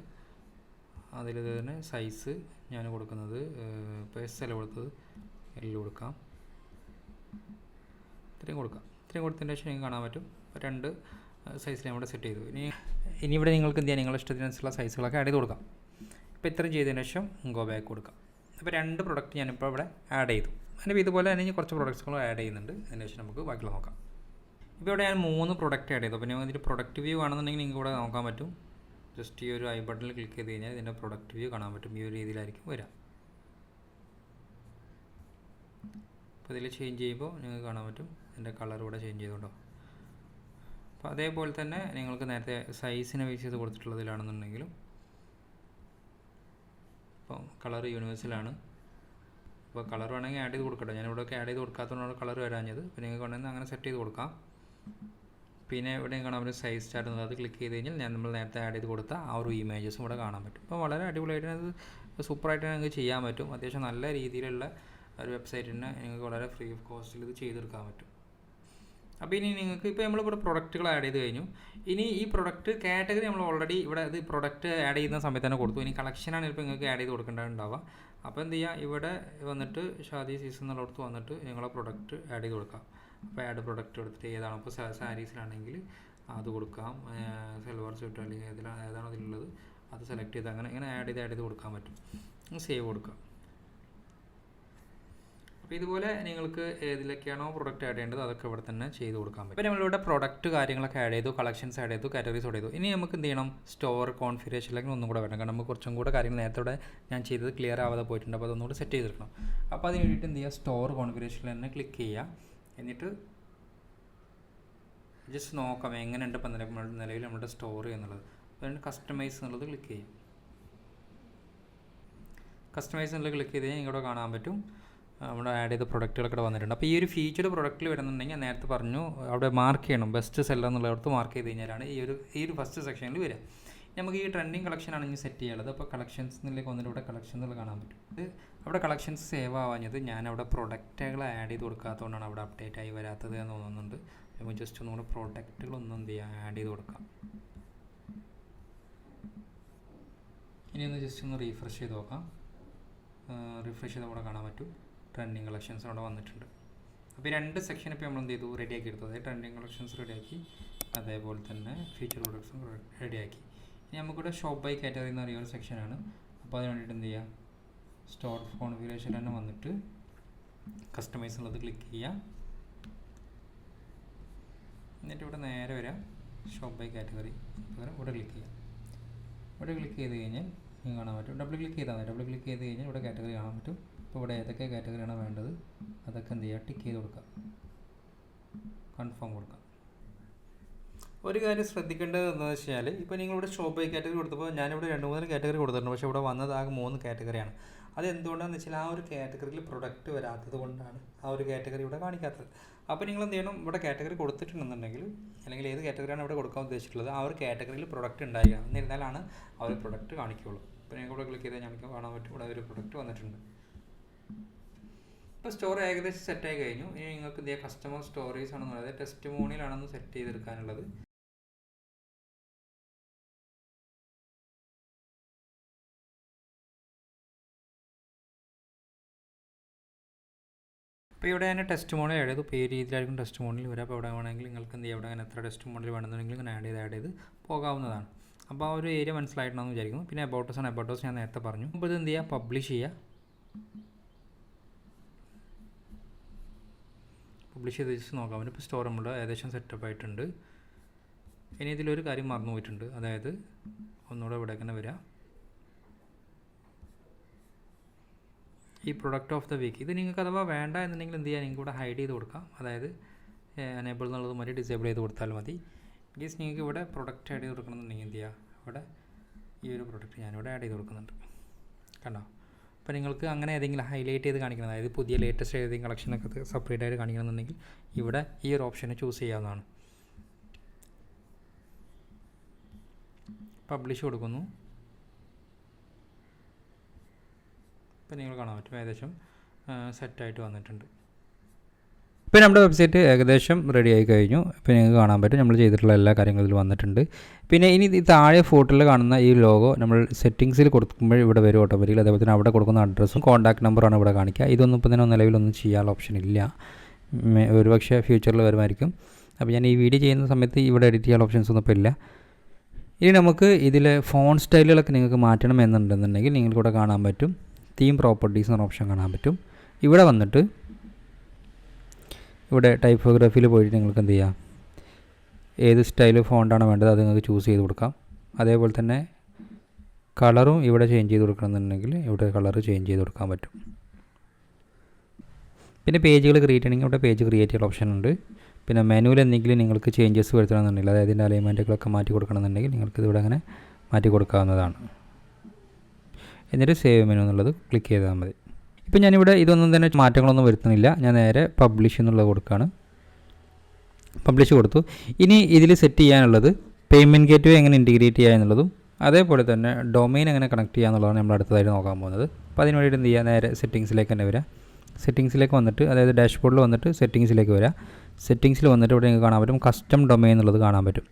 അതിൽ തന്നെ സൈസ് ഞാൻ കൊടുക്കുന്നത് ഇപ്പോൾ S അല്ല കൊടുത്തത്, L കൊടുക്കാം. ഇത്രയും കൊടുക്കാം. ഇത്രയും കൊടുത്തതിന് ശേഷം നിങ്ങൾക്ക് കാണാൻ പറ്റും 2 സൈസിൽ നമ്മുടെ സെറ്റ് ചെയ്തു. ഇനി ഇവിടെ നിങ്ങൾക്ക് എന്ത് ചെയ്യാം, നിങ്ങളുടെ ഇഷ്ടത്തിനനുസരിച്ചുള്ള സൈസുകളൊക്കെ ആഡ് ചെയ്ത് കൊടുക്കാം. ഇപ്പോൾ ഇത്രയും ചെയ്തതിന് ശേഷം ഗോ ബാക്ക് കൊടുക്കാം. അപ്പോൾ 2 പ്രൊഡക്റ്റ് ഞാനിപ്പോൾ ഇവിടെ ആഡ് ചെയ്തു. അതിനിപ്പോൾ ഇതുപോലെ തന്നെ കുറച്ച് പ്രൊഡക്ട്സുകളും ആഡ് ചെയ്യുന്നുണ്ട്. അതിന് ശേഷം നമുക്ക് ബാക്കിയുള്ള നോക്കാം. ഇപ്പോൾ ഇവിടെ ഞാൻ 3 പ്രൊഡക്റ്റ് ആഡ് ചെയ്തു. അപ്പോൾ നിങ്ങൾ ഇതിൽ പ്രൊഡക്റ്റ് വ്യൂ ആണെന്നുണ്ടെങ്കിൽ നിങ്ങൾക്ക് ഇവിടെ നോക്കാൻ പറ്റും. ജസ്റ്റ് ഈ ഒരു ഐ ബട്ടണിൽ ക്ലിക്ക് ചെയ്ത് കഴിഞ്ഞാൽ ഇതിൻ്റെ പ്രൊഡക്റ്റ് വ്യൂ കാണാൻ പറ്റും. ഈ ഒരു രീതിയിലായിരിക്കും വരിക. അപ്പോൾ ഇതിൽ ചേഞ്ച് ചെയ്യുമ്പോൾ നിങ്ങൾക്ക് കാണാൻ പറ്റും ഇതിൻ്റെ കളർ ഇവിടെ ചേഞ്ച് ചെയ്തുകൊണ്ടോ. അപ്പോൾ അതേപോലെ തന്നെ നിങ്ങൾക്ക് നേരത്തെ സൈസിനെ ബേസ് ചെയ്ത് കൊടുത്തിട്ടുള്ളതിലാണെന്നുണ്ടെങ്കിലും ഇപ്പോൾ കളർ യൂണിവേഴ്സലാണ്. അപ്പോൾ കളർ വേണമെങ്കിൽ ആഡ് ചെയ്ത് കൊടുക്കട്ടെ. ഞാനിവിടെയൊക്കെ ആഡ് ചെയ്ത് കൊടുക്കാത്തതുകൊണ്ടാണ് കളർ വരാഞ്ഞത്. അപ്പോൾ നിങ്ങൾക്ക് വേണമെങ്കിൽ അങ്ങനെ സെറ്റ് ചെയ്ത് കൊടുക്കാം. പിന്നെ ഇവിടെ കാണാൻ പറ്റും സൈസ് ചാർട്ട് എന്നുള്ളത് ക്ലിക്ക് ചെയ്ത് കഴിഞ്ഞാൽ നമ്മൾ നേരത്തെ ആഡ് ചെയ്ത് കൊടുത്ത ആ ഒരു ഇമേജസും ഇവിടെ കാണാൻ പറ്റും. അപ്പോൾ വളരെ അടിപൊളിയായിട്ട് അത് സൂപ്പറായിട്ട് നിങ്ങൾക്ക് ചെയ്യാൻ പറ്റും. അത്യാവശ്യം നല്ല രീതിയിലുള്ള ഒരു വെബ്സൈറ്റിന് നിങ്ങൾക്ക് വളരെ ഫ്രീ ഓഫ് കോസ്റ്റിൽ ഇത് ചെയ്തെടുക്കാൻ പറ്റും. അപ്പോൾ ഇനി നിങ്ങൾക്ക് ഇപ്പോൾ നമ്മളിവിടെ പ്രൊഡക്റ്റുകൾ ആഡ് ചെയ്ത് കഴിഞ്ഞു. ഇനി ഈ പ്രൊഡക്റ്റ് കാറ്റഗറി നമ്മൾ ഓൾറെഡി ഇവിടെ ഇത് പ്രൊഡക്റ്റ് ആഡ് ചെയ്യുന്ന സമയത്ത് തന്നെ കൊടുത്തു. ഇനി കളക്ഷനാണ് ഇപ്പോൾ നിങ്ങൾക്ക് ആഡ് ചെയ്ത് കൊടുക്കേണ്ടതുണ്ടാവുക. അപ്പോൾ എന്ത് ചെയ്യുക, ഇവിടെ വന്നിട്ട് ഷാദി സീസൺ എന്നുള്ളടത്ത് വന്നിട്ട് നിങ്ങളെ പ്രൊഡക്റ്റ് ആഡ് ചെയ്ത് കൊടുക്കാം. അപ്പോൾ ആഡ് പ്രൊഡക്റ്റ് എടുത്തിട്ട് ഏതാണോ ഇപ്പോൾ സാരീസിലാണെങ്കിൽ അത് കൊടുക്കാം, സെൽവാർ സ്യൂട്ട് അല്ലെങ്കിൽ ഏതാണോ അതിലുള്ളത് അത് സെലക്ട് ചെയ്ത് അങ്ങനെ ആഡ് ചെയ്ത് കൊടുക്കാൻ പറ്റും. സേവ് കൊടുക്കാം. അപ്പോൾ ഇതുപോലെ നിങ്ങൾക്ക് ഏതിലൊക്കെയാണോ പ്രൊഡക്റ്റ് ആഡ് ചെയ്യേണ്ടത് അതൊക്കെ ഇവിടെ തന്നെ ചെയ്ത് കൊടുക്കാൻ പറ്റും. അപ്പോൾ നമ്മളിവിടെ പ്രൊഡക്റ്റ് കാര്യങ്ങളൊക്കെ ആഡ് ചെയ്തു, കളക്ഷൻസ് ആഡ് ചെയ്തു, കാറ്റഗറീസ് ആഡ് ചെയ്തു. ഇനി നമുക്ക് എന്ത് ചെയ്യണം, സ്റ്റോർ കോൺഫിഗറേഷനിലേക്ക് ഒന്നും കൂടെ വരണം. കാരണം നമുക്ക് കുറച്ചും കൂടെ കാര്യങ്ങൾ നേരത്തെ ഞാൻ ചെയ്തത് ക്ലിയർ ആവാതെ പോയിട്ടുണ്ട്. അപ്പോൾ അതൊന്നുകൂടെ സെറ്റ് ചെയ്തെടുക്കണം. അപ്പോൾ അതിന് വേണ്ടിയിട്ട് എന്ത് ചെയ്യുക, സ്റ്റോർ കോൺഫിഗറേഷനിൽ തന്നെ ക്ലിക്ക് ചെയ്യുക. എന്നിട്ട് ജസ്റ്റ് നോക്കാം എങ്ങനെയുണ്ട് ഇപ്പം നിലവിൽ നമ്മുടെ സ്റ്റോർ എന്നുള്ളത്. അതുകൊണ്ട് കസ്റ്റമൈസ് എന്നുള്ളത് ക്ലിക്ക് ചെയ്യും. കസ്റ്റമൈസ് എന്നുള്ളത് ക്ലിക്ക് ചെയ്ത് കഴിഞ്ഞാൽ ഇവിടെ കാണാൻ പറ്റും നമ്മൾ ആഡ് ചെയ്ത പ്രൊഡക്റ്റുകളൊക്കെ വന്നിട്ടുണ്ട്. അപ്പോൾ ഈ ഒരു ഫീച്ചർഡ് പ്രൊഡക്റ്റിൽ വരുന്നുണ്ടെങ്കിൽ ഞാൻ നേരത്തെ പറഞ്ഞു അവിടെ മാർക്ക് ചെയ്യണം, ബെസ്റ്റ് സെല്ലർ എന്നുള്ളടത്ത് മാർക്ക് ചെയ്ത് കഴിഞ്ഞാലാണ് ഈ ഒരു ഫസ്റ്റ് സെക്ഷനിൽ വരിക. നമുക്ക് ഈ ട്രെൻഡിങ് കളക്ഷനാണ് ഇനി സെറ്റ് ചെയ്യാനുള്ളത്. അപ്പോൾ കളക്ഷൻസ് എന്നിലേക്ക് വന്നിട്ട് ഇവിടെ കളക്ഷൻസ് കാണാൻ പറ്റും. അവിടെ കളക്ഷൻസ് സേവ് ആവാഞ്ഞത് ഞാൻ അവിടെ പ്രൊഡക്റ്റുകൾ ആഡ് ചെയ്ത് കൊടുക്കാത്തതുകൊണ്ടാണ് അവിടെ അപ്ഡേറ്റ് ആയി വരാത്തത് എന്ന് തോന്നുന്നുണ്ട്. നമുക്ക് ജസ്റ്റ് ഒന്നും കൂടെ പ്രൊഡക്റ്റുകളൊന്നും എന്ത് ചെയ്യാം, ആഡ് ചെയ്ത് കൊടുക്കാം. ഇനി ഒന്ന് ജസ്റ്റ് ഒന്ന് റീഫ്രഷ് ചെയ്ത് നോക്കാം. റിഫ്രഷ് ചെയ്ത് അവിടെ കാണാൻ പറ്റും ട്രെൻഡിങ് കളക്ഷൻസ് അവിടെ വന്നിട്ടുണ്ട്. അപ്പോൾ ഈ 2 സെക്ഷൻ ഇപ്പോൾ നമ്മൾ എന്ത് ചെയ്തു, റെഡിയാക്കി എടുത്തു. അതായത് ട്രെൻഡിങ് കളക്ഷൻസ് റെഡിയാക്കി, അതേപോലെ തന്നെ ഫീച്ചർ പ്രൊഡക്ട്സും റെഡിയാക്കി. ഇനി നമുക്കിവിടെ ഷോപ്പ് ബൈ കാറ്റഗറി എന്ന് പറയുന്ന ഒരു സെക്ഷനാണ്. അപ്പോൾ അതിന് വേണ്ടിയിട്ട് എന്ത് ചെയ്യുക, സ്റ്റോർ കോൺഫിഗറേഷൻ തന്നെ വന്നിട്ട് കസ്റ്റമൈസ് ഉള്ളത് ക്ലിക്ക് ചെയ്യുക. എന്നിട്ട് ഇവിടെ നേരെ വരാം, ഷോപ്പ് ബൈ കാറ്റഗറി ഇവിടെ ക്ലിക്ക് ചെയ്യാം. ഇവിടെ ക്ലിക്ക് ചെയ്ത് കഴിഞ്ഞാൽ നിങ്ങൾക്ക് കാണാൻ പറ്റും. ഡബിൾ ക്ലിക്ക് ചെയ്താൽ മതി. ഡബിൾ ക്ലിക്ക് ചെയ്ത് കഴിഞ്ഞാൽ ഇവിടെ കാറ്റഗറി കാണാൻ പറ്റും. ഇപ്പോൾ ഇവിടെ ഏതൊക്കെ കാറ്റഗറിയാണ് വേണ്ടത് അതൊക്കെ എന്ത് ചെയ്യുക, ടിക്ക് ചെയ്ത് കൊടുക്കുക, കൺഫേം കൊടുക്കുക. ഒരു കാര്യം ശ്രദ്ധിക്കേണ്ടത് എന്താണെന്ന് വെച്ചാൽ, ഇപ്പോൾ നിങ്ങളിവിടെ ഷോപ്പ് ബൈ കാറ്റഗറി കൊടുത്തപ്പോൾ ഞാനിവിടെ 2-3 കാറ്റഗറി കൊടുത്തിട്ടുണ്ട്. പക്ഷേ ഇവിടെ വന്നത് ആകെ 3 കാറ്റഗറിയാണ്. അത് എന്തുകൊണ്ടാണെന്ന് വെച്ചാൽ ആ ഒരു കാറ്റഗറിയിൽ പ്രൊഡക്റ്റ് വരാത്തത് കൊണ്ടാണ് ആ ഒരു കാറ്റഗറി ഇവിടെ കാണിക്കാത്തത്. അപ്പോൾ നിങ്ങൾ എന്ത് ചെയ്യണം, ഇവിടെ കാറ്റഗറി കൊടുത്തിട്ടുണ്ടെന്നുണ്ടെങ്കിൽ, അല്ലെങ്കിൽ ഏത് കാറ്റഗറിയാണ് ഇവിടെ കൊടുക്കാൻ ഉദ്ദേശിച്ചിട്ടുള്ളത് ആ ഒരു കാറ്റഗറിയിൽ പ്രൊഡക്റ്റ് ഉണ്ടായിരിക്കണം. എന്നിരുന്നാലാണ് ആ ഒരു പ്രൊഡക്റ്റ് കാണിക്കുകയുള്ളൂ. ഇപ്പോൾ നിങ്ങൾ ഇവിടെ ക്ലിക്ക് ചെയ്താൽ ഞങ്ങൾക്ക് കാണാൻ പറ്റും ഇവിടെ ഒരു പ്രൊഡക്റ്റ് വന്നിട്ടുണ്ട്. ഇപ്പോൾ സ്റ്റോർ ഏകദേശം സെറ്റായി കഴിഞ്ഞു. ഇനി നിങ്ങൾക്ക് എന്ത് ചെയ്യുക, കസ്റ്റമർ സ്റ്റോറീസ് ആണെന്ന് പറയുന്നത് ടെസ്റ്റിമോണിയലാണെന്ന് സെറ്റ് ചെയ്തെടുക്കാനുള്ളത്. അപ്പോൾ ഇവിടെ ഞാൻ ടെസ്റ്റിമോണിയൽ ആഡ് ചെയ്തു. ഇപ്പോൾ ഈ രീതിയിലായിരിക്കും ടെസ്റ്റിമോണിയൽ വരിക. അപ്പോൾ ഇവിടെ വേണമെങ്കിൽ നിങ്ങൾക്ക് എന്ത് ചെയ്യുക, ഇവിടെ അങ്ങനെ എത്ര ടെസ്റ്റിമോണിയൽ വേണമെന്നുണ്ടെങ്കിൽ ഇങ്ങനെ ആഡ് ചെയ്ത് പോകാവുന്നതാണ്. അപ്പോൾ ആ ഒരു ഏരിയ മനസ്സിലായിട്ടുണ്ടെന്ന് വിചാരിക്കുന്നു. പിന്നെ അബൌട്ടോസ് ഞാൻ നേരത്തെ പറഞ്ഞു. അപ്പോൾ ഇത് എന്ത് ചെയ്യുക, പബ്ലിഷ് ചെയ്യുക. പബ്ലിഷ് ചെയ്ത് ജസ്റ്റ് നോക്കാൻ പറ്റും. ഇപ്പോൾ സ്റ്റോർ നമ്മുടെ ഏകദേശം സെറ്റപ്പ് ആയിട്ടുണ്ട്. ഇനി ഇതിലൊരു കാര്യം മറന്നു പോയിട്ടുണ്ട്. അതായത് ഒന്നുകൂടെ ഇവിടെ തന്നെ വരിക, ഈ പ്രൊഡക്റ്റ് ഓഫ് ദ വീക്ക്. ഇത് നിങ്ങൾക്ക് അഥവാ വേണ്ട എന്നുണ്ടെങ്കിൽ എന്ത് ചെയ്യുക, നിങ്ങൾക്ക് ഇവിടെ ഹൈഡ് ചെയ്ത് കൊടുക്കാം. അതായത് എനേബിൾ എന്നുള്ളത് മതി, ഡിസേബിൾ ചെയ്ത് കൊടുത്താൽ മതി. ഇൻകേസ് നിങ്ങൾക്ക് ഇവിടെ പ്രൊഡക്റ്റ് ആഡ് ചെയ്ത് കൊടുക്കണമെന്നുണ്ടെങ്കിൽ എന്ത് ചെയ്യുക, ഇവിടെ ഈ ഒരു പ്രൊഡക്റ്റ് ഞാനിവിടെ ആഡ് ചെയ്ത് കൊടുക്കുന്നുണ്ട്. കണ്ടോ? അപ്പോൾ നിങ്ങൾക്ക് അങ്ങനെ ഏതെങ്കിലും ഹൈലൈറ്റ് ചെയ്ത് കാണിക്കണം, അതായത് പുതിയ ലേറ്റസ്റ്റ് ഏതെങ്കിലും കളക്ഷനൊക്കെ സെപ്പറേറ്റ് ആയിട്ട് കാണിക്കണമെന്നുണ്ടെങ്കിൽ ഇവിടെ ഈ ഒരു ഓപ്ഷനെ ചൂസ് ചെയ്യാവുന്നതാണ്. പബ്ലിഷ് കൊടുക്കുന്നു. ഇപ്പോൾ നിങ്ങൾ കാണാൻ പറ്റും ഏകദേശം സെറ്റായിട്ട് വന്നിട്ടുണ്ട്. ഇപ്പോൾ നമ്മുടെ വെബ്സൈറ്റ് ഏകദേശം റെഡി ആയി കഴിഞ്ഞു. ഇപ്പോൾ നിങ്ങൾക്ക് കാണാൻ പറ്റും നമ്മൾ ചെയ്തിട്ടുള്ള എല്ലാ കാര്യങ്ങളും ഇതിൽ വന്നിട്ടുണ്ട്. പിന്നെ ഇനി ഈ താഴെ ഫോട്ടോയിൽ കാണുന്ന ഈ ലോഗോ നമ്മൾ സെറ്റിങ്സിൽ കൊടുക്കുമ്പോൾ ഇവിടെ വരും ഓട്ടോമാറ്റിക്കലി. അതേപോലെ തന്നെ അവിടെ കൊടുക്കുന്ന അഡ്രസ്സും കോൺടാക്ട് നമ്പറാണ് ഇവിടെ കാണിക്കുക. ഇതൊന്നും ഇപ്പോൾ തന്നെ നിലവിലൊന്നും ചെയ്യാനുള്ള ഓപ്ഷൻ ഇല്ല. ഒരുപക്ഷെ ഫ്യൂച്ചറിൽ വരുമായിരിക്കും. അപ്പോൾ ഞാൻ ഈ വീഡിയോ ചെയ്യുന്ന സമയത്ത് ഇവിടെ എഡിറ്റ് ചെയ്യാനുള്ള ഓപ്ഷൻസ് ഒന്നും ഇപ്പോൾ ഇല്ല. ഇനി നമുക്ക് ഇതിലെ ഫോൺ സ്റ്റൈലുകളൊക്കെ നിങ്ങൾക്ക് മാറ്റണം എന്നുണ്ടെന്നുണ്ടെങ്കിൽ നിങ്ങൾക്കിവിടെ കാണാൻ പറ്റും തീം പ്രോപ്പർട്ടീസ് എന്ന ഓപ്ഷൻ കാണാൻ പറ്റും. ഇവിടെ വന്നിട്ട് ഇവിടെ ടൈപ്പോഗ്രഫിയിൽ പോയിട്ട് നിങ്ങൾക്ക് എന്ത് ചെയ്യാം, ഏത് സ്റ്റൈൽ ഫോണ്ടാണ് വേണ്ടത് അത് നിങ്ങൾക്ക് ചൂസ് ചെയ്ത് കൊടുക്കാം. അതേപോലെ തന്നെ കളറും ഇവിടെ ചേഞ്ച് ചെയ്ത് കൊടുക്കണമെന്നുണ്ടെങ്കിൽ ഇവിടെ കളർ ചേഞ്ച് ചെയ്ത് കൊടുക്കാൻ പറ്റും. പിന്നെ പേജുകൾ ക്രിയേറ്റ് ചെയ്യണമെങ്കിൽ ഇവിടെ പേജ് ക്രിയേറ്റ് ചെയ്യാൻ ഓപ്ഷൻ ഉണ്ട്. പിന്നെ മെനുവിൽ എന്തെങ്കിലും നിങ്ങൾക്ക് ചേഞ്ചസ് വരുത്തണമെന്നുണ്ടെങ്കിൽ, അതായത് ഇതിൻ്റെ അലൈൻമെൻറ്റുകളൊക്കെ മാറ്റി കൊടുക്കണമെന്നുണ്ടെങ്കിൽ നിങ്ങൾക്ക് ഇവിടെ അങ്ങനെ മാറ്റി കൊടുക്കാവുന്നതാണ്. എന്നിട്ട് സേവ് മെനു എന്നുള്ളത് ക്ലിക്ക് ചെയ്താൽ മതി. ഇപ്പോൾ ഞാനിവിടെ ഇതൊന്നും തന്നെ മാറ്റങ്ങളൊന്നും വരുത്തുന്നില്ല. ഞാൻ നേരെ പബ്ലിഷ് എന്നുള്ളത് കൊടുക്കുകയാണ്. പബ്ലിഷ് കൊടുത്തു. ഇനി ഇതിൽ സെറ്റ് ചെയ്യാനുള്ളത് പേയ്മെൻറ്റ് ഗേറ്റ്വേ എങ്ങനെ ഇൻറ്റിഗ്രേറ്റ് ചെയ്യുക എന്നുള്ളതും അതേപോലെ തന്നെ ഡൊമൈൻ എങ്ങനെ കണക്ട് ചെയ്യുക എന്നുള്ളതാണ് നമ്മൾ അടുത്തതായിട്ട് നോക്കാൻ പോകുന്നത്. അപ്പോൾ അതിന് വേണ്ടിയിട്ട് എന്ത് ചെയ്യുക, നേരെ സെറ്റിങ്സിലേക്ക് തന്നെ വരിക. സെറ്റിങ്സിലേക്ക് വന്നിട്ട്, അതായത് ഡാഷ്ബോർഡിൽ വന്നിട്ട് സെറ്റിങ്സിലേക്ക് വരിക. സെറ്റിങ്സിൽ വന്നിട്ട് ഇവിടെ നിങ്ങൾക്ക് കാണാൻ പറ്റും കസ്റ്റം ഡൊമൈൻ എന്നുള്ളത് കാണാൻ പറ്റും.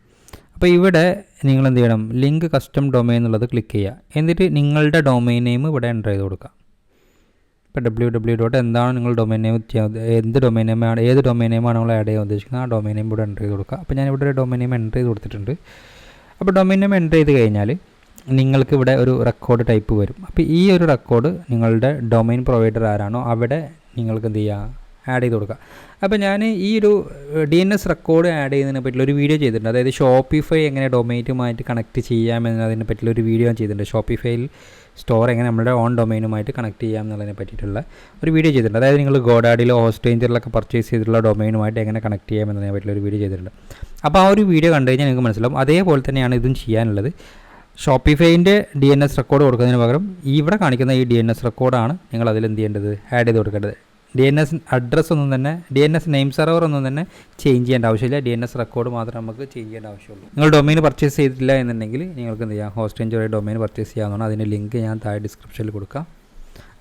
അപ്പോൾ ഇവിടെ നിങ്ങൾ എന്ത് ചെയ്യണം, ലിങ്ക് കസ്റ്റം ഡൊമൈൻ എന്നുള്ളത് ക്ലിക്ക് ചെയ്യുക. എന്നിട്ട് നിങ്ങളുടെ ഡൊമൈൻ നെയിം ഇവിടെ എൻ്റർ ചെയ്ത് കൊടുക്കുക. ഇപ്പോൾ www. എന്താണ് നിങ്ങൾ ഡൊമൈൻ നെയിം, എന്ത് ഡൊമൈൻ നെയിമാണ്, ഏത് ഡൊമൈൻ നെയിമാണ് നമ്മൾ ആഡ് ചെയ്യാൻ ഉദ്ദേശിക്കുന്നത് ആ ഡൊമൈൻ നെയിം ഇവിടെ എൻ്റർ ചെയ്ത് കൊടുക്കുക. അപ്പോൾ ഞാനിവിടെ ഒരു ഡൊമൈൻ നെയിം എൻ്റർ ചെയ്ത് കൊടുത്തിട്ടുണ്ട്. അപ്പോൾ ഡൊമൈൻ നെയിം എൻ്റർ ചെയ്ത് കഴിഞ്ഞാൽ നിങ്ങൾക്ക് ഇവിടെ ഒരു റെക്കോർഡ് ടൈപ്പ് വരും. അപ്പോൾ ഈ ഒരു റെക്കോർഡ് നിങ്ങളുടെ ഡൊമൈൻ പ്രൊവൈഡർ ആരാണോ അവിടെ നിങ്ങൾക്ക് എന്ത് ചെയ്യുക, ആഡ് ചെയ്ത് കൊടുക്കുക. അപ്പോൾ ഞാൻ ഈ ഒരു DNS റെക്കോർഡ് ആഡ് ചെയ്യുന്നതിനെ പറ്റിയുള്ള ഒരു വീഡിയോ ചെയ്തിട്ടുണ്ട്. അതായത് ഷോപ്പിഫൈ എങ്ങനെ ഡൊമൈനുമായിട്ട് കണക്ട് ചെയ്യാമെന്നതിനെ പറ്റിയുള്ള ഒരു വീഡിയോ ഞാൻ ചെയ്തിട്ടുണ്ട്. ഷോപ്പിഫൈയിൽ സ്റ്റോർ എങ്ങനെ നമ്മുടെ ഓൺ ഡൊമൈനുമായിട്ട് കണക്ട് ചെയ്യാം എന്നുള്ളതിനെ പറ്റിയിട്ടുള്ള ഒരു വീഡിയോ ചെയ്തിട്ടുണ്ട്. അതായത് നിങ്ങൾ ഗോഡാഡിലോ ഹോസ്റ്റേഞ്ചറിലൊക്കെ പർച്ചേസ് ചെയ്തിട്ടുള്ള ഡൊമൈനുമായിട്ട് എങ്ങനെ കണക്ട് ചെയ്യാം എന്നതിനെ പറ്റിയുള്ള ഒരു വീഡിയോ ചെയ്തിട്ടുണ്ട്. അപ്പോൾ ആ ഒരു വീഡിയോ കണ്ടു കഴിഞ്ഞാൽ നിങ്ങൾക്ക് മനസ്സിലാവും. അതേപോലെ തന്നെയാണ് ഇതും ചെയ്യാനുള്ളത്. ഷോപ്പിഫൈൻ്റെ DNS റെക്കോർഡ് കൊടുക്കുന്നതിന് പകരം ഇവിടെ കാണിക്കുന്ന ഈ DNS റെക്കോർഡാണ് നിങ്ങൾ അതിൽ എന്ത് ചെയ്യേണ്ടത്, ആഡ് ചെയ്ത് കൊടുക്കേണ്ടത്. DNS അഡ്രസ്സ് ഒന്നും തന്നെ DNS നെയിം സെർവർ ഒന്നും തന്നെ ചേഞ്ച് ചെയ്യേണ്ട ആവശ്യമില്ല. DNS റെക്കോർഡ് മാത്രമേ നമുക്ക് ചേഞ്ച് ചെയ്യേണ്ട ആവശ്യമുള്ളൂ. നിങ്ങൾ ഡൊമൈൻ പർച്ചേസ് ചെയ്തിട്ടില്ല എന്നുണ്ടെങ്കിൽ നിങ്ങൾക്ക് എന്ത് ചെയ്യാം, ഹോസ്റ്റേജ് വഴി ഡൊമൈൻ പർച്ചേസ് ചെയ്യാവുന്നതാണ്. അതിൻ്റെ ലിങ്ക് ഞാൻ താഴെ ഡിസ്ക്രിപ്ഷനിൽ കൊടുക്കാം.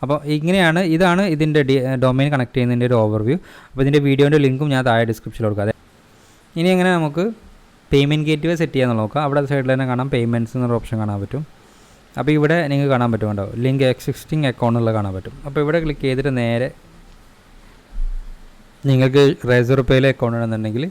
അപ്പോൾ ഇതാണ് ഇതിൻ്റെ ഡൊമൈൻ കണക്ട് ചെയ്യുന്നതിൻ്റെ ഒരു ഓവർവ്യൂ. അപ്പോൾ ഇതിൻ്റെ വീഡിയോൻ്റെ ലിങ്കും ഞാൻ താഴെ ഡിസ്ക്രിപ്ഷനിൽ കൊടുക്കാം. ഇനി എങ്ങനെ നമുക്ക് പേയ്മെൻറ്റ് ഗേറ്റ്വേ സെറ്റ് ചെയ്യാമെന്ന് നോക്കാം. അവിടെ സൈഡിൽ തന്നെ കാണാം പേയ്മെൻറ്റ്സ് എന്നൊരു ഓപ്ഷൻ കാണാൻ പറ്റും. അപ്പോൾ ഇവിടെ നിങ്ങൾക്ക് കാണാൻ പറ്റും, കണ്ടോ, ലിങ്ക് എക്സിസ്റ്റിംഗ് അക്കൗണ്ട് എന്നുള്ളത് കാണാൻ പറ്റും. അപ്പോൾ ഇവിടെ ക്ലിക്ക് ചെയ്തിട്ട് നേരെ നിങ്ങൾക്ക് റേസർ പേയിലെ അക്കൗണ്ട് ഉണ്ടെന്നുണ്ടെങ്കിൽ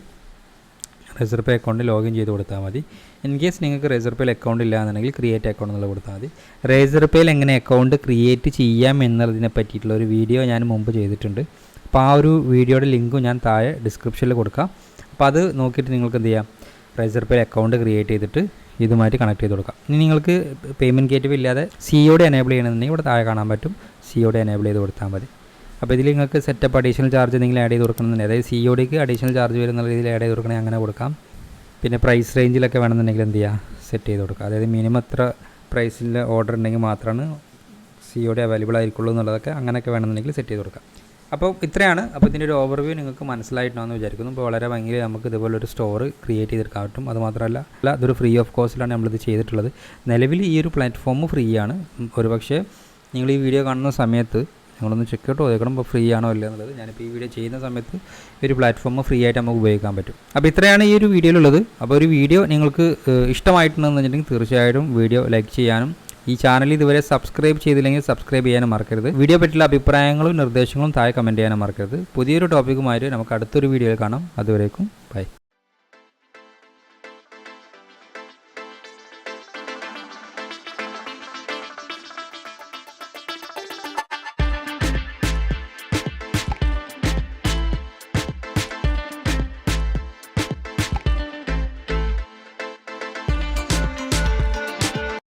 റേസർ പേ അക്കൗണ്ട് ലോഗിൻ ചെയ്ത് കൊടുത്താൽ മതി. ഇൻ കേസ് നിങ്ങൾക്ക് റേസർ പേയിൽ അക്കൗണ്ട് ഇല്ല എന്നുണ്ടെങ്കിൽ ക്രിയേറ്റ് അക്കൗണ്ട് എന്നുള്ളത് കൊടുത്താൽ മതി. റേസർ പേയിൽ എങ്ങനെ അക്കൗണ്ട് ക്രിയേറ്റ് ചെയ്യാം എന്നുള്ളതിനെ പറ്റിയിട്ടുള്ള ഒരു വീഡിയോ ഞാൻ മുമ്പ് ചെയ്തിട്ടുണ്ട്. അപ്പോൾ ആ ഒരു വീഡിയോയുടെ ലിങ്കും ഞാൻ താഴെ ഡിസ്ക്രിപ്ഷനിൽ കൊടുക്കാം. അപ്പോൾ അത് നോക്കിയിട്ട് നിങ്ങൾക്ക് എന്ത് ചെയ്യാം, റേസർ പേയിൽ അക്കൗണ്ട് ക്രിയേറ്റ് ചെയ്തിട്ട് ഇതുമായിട്ട് കണക്ട് ചെയ്ത് കൊടുക്കാം. ഇനി നിങ്ങൾക്ക് പേയ്മെൻറ്റ് ഗേറ്റ്വേ ഇല്ലാതെ COD എനേബിൾ ചെയ്യണമെന്നുണ്ടെങ്കിൽ ഇവിടെ താഴെ കാണാൻ പറ്റും, COD എനേബിൾ ചെയ്ത് കൊടുത്താൽ മതി. അപ്പോൾ ഇതിൽ നിങ്ങൾക്ക് സെറ്റപ്പ് അഡീഷണൽ ചാർജ് എന്തെങ്കിലും ആഡ് ചെയ്ത് കൊടുക്കണമെന്നുണ്ടെങ്കിൽ, അതായത് CODക്ക് അഡീഷണൽ ചാർജ് വരുന്ന രീതിയിൽ ആഡ് ചെയ്ത് കൊടുക്കണമെങ്കിൽ അങ്ങനെ കൊടുക്കാം. പിന്നെ പ്രൈസ് റേഞ്ചിലൊക്കെ വേണമെന്നുണ്ടെങ്കിൽ എന്ത് ചെയ്യുക, സെറ്റ് ചെയ്ത് കൊടുക്കുക. അതായത് മിനിമം എത്ര പ്രൈസിൽ ഓർഡർ ഉണ്ടെങ്കിൽ മാത്രമാണ് COD അവൈലബിൾ ആയിരിക്കുള്ളൂ എന്നുള്ളതൊക്കെ അങ്ങനെയൊക്കെ വേണമെന്നുണ്ടെങ്കിൽ സെറ്റ് ചെയ്ത് കൊടുക്കാം. അപ്പോൾ ഇത്രയാണ്. അപ്പോൾ ഇതിൻ്റെ ഒരു ഓവർവ്യൂ നിങ്ങൾക്ക് മനസ്സിലായിട്ടുണ്ടെന്ന് വിചാരിക്കുന്നു. ഇപ്പോൾ വളരെ ഭയങ്കര നമുക്ക് ഇതുപോലൊരു സ്റ്റോർ ക്രിയേറ്റ് ചെയ്തെടുക്കാൻ പറ്റും. അതുമാത്രമല്ല ഇതൊരു ഫ്രീ ഓഫ് കോസ്റ്റിലാണ് നമ്മളിത് ചെയ്തിട്ടുള്ളത്. നിലവിൽ ഈ ഒരു പ്ലാറ്റ്ഫോം ഫ്രീ ആണ്. ഒരുപക്ഷെ നിങ്ങൾ ഈ വീഡിയോ കാണുന്ന സമയത്ത് നിങ്ങളൊന്ന് ചെക്ക് ഔട്ട് ചെയ്തേക്കണം, ഇപ്പോൾ ഫ്രീ ആണോ ഇല്ല എന്നുള്ളത്. ഞാനിപ്പോൾ ഈ വീഡിയോ ചെയ്യുന്ന സമയത്ത് ഈ ഒരു പ്ലാറ്റ്ഫോം ഫ്രീ ആയിട്ട് നമുക്ക് ഉപയോഗിക്കാൻ പറ്റും. അപ്പോൾ ഇത്രയാണ് ഈ ഒരു വീഡിയോയിലുള്ളത്. അപ്പോൾ ഒരു വീഡിയോ നിങ്ങൾക്ക് ഇഷ്ടമായിട്ടുണ്ടെന്ന് വെച്ചിട്ടുണ്ടെങ്കിൽ തീർച്ചയായിട്ടും വീഡിയോ ലൈക്ക് ചെയ്യാനും ഈ ചാനൽ ഇതുവരെ സബ്സ്ക്രൈബ് ചെയ്തില്ലെങ്കിൽ സബ്സ്ക്രൈബ് ചെയ്യാനും മറക്കരുത്. വീഡിയോ പറ്റിയുള്ള അഭിപ്രായങ്ങളും നിർദ്ദേശങ്ങളും താഴെ കമൻറ്റ് ചെയ്യാനും മറക്കരുത്. പുതിയൊരു ടോപ്പിക്കുമായിട്ട് നമുക്ക് അടുത്തൊരു വീഡിയോയിൽ കാണാം. അതുവരേക്കും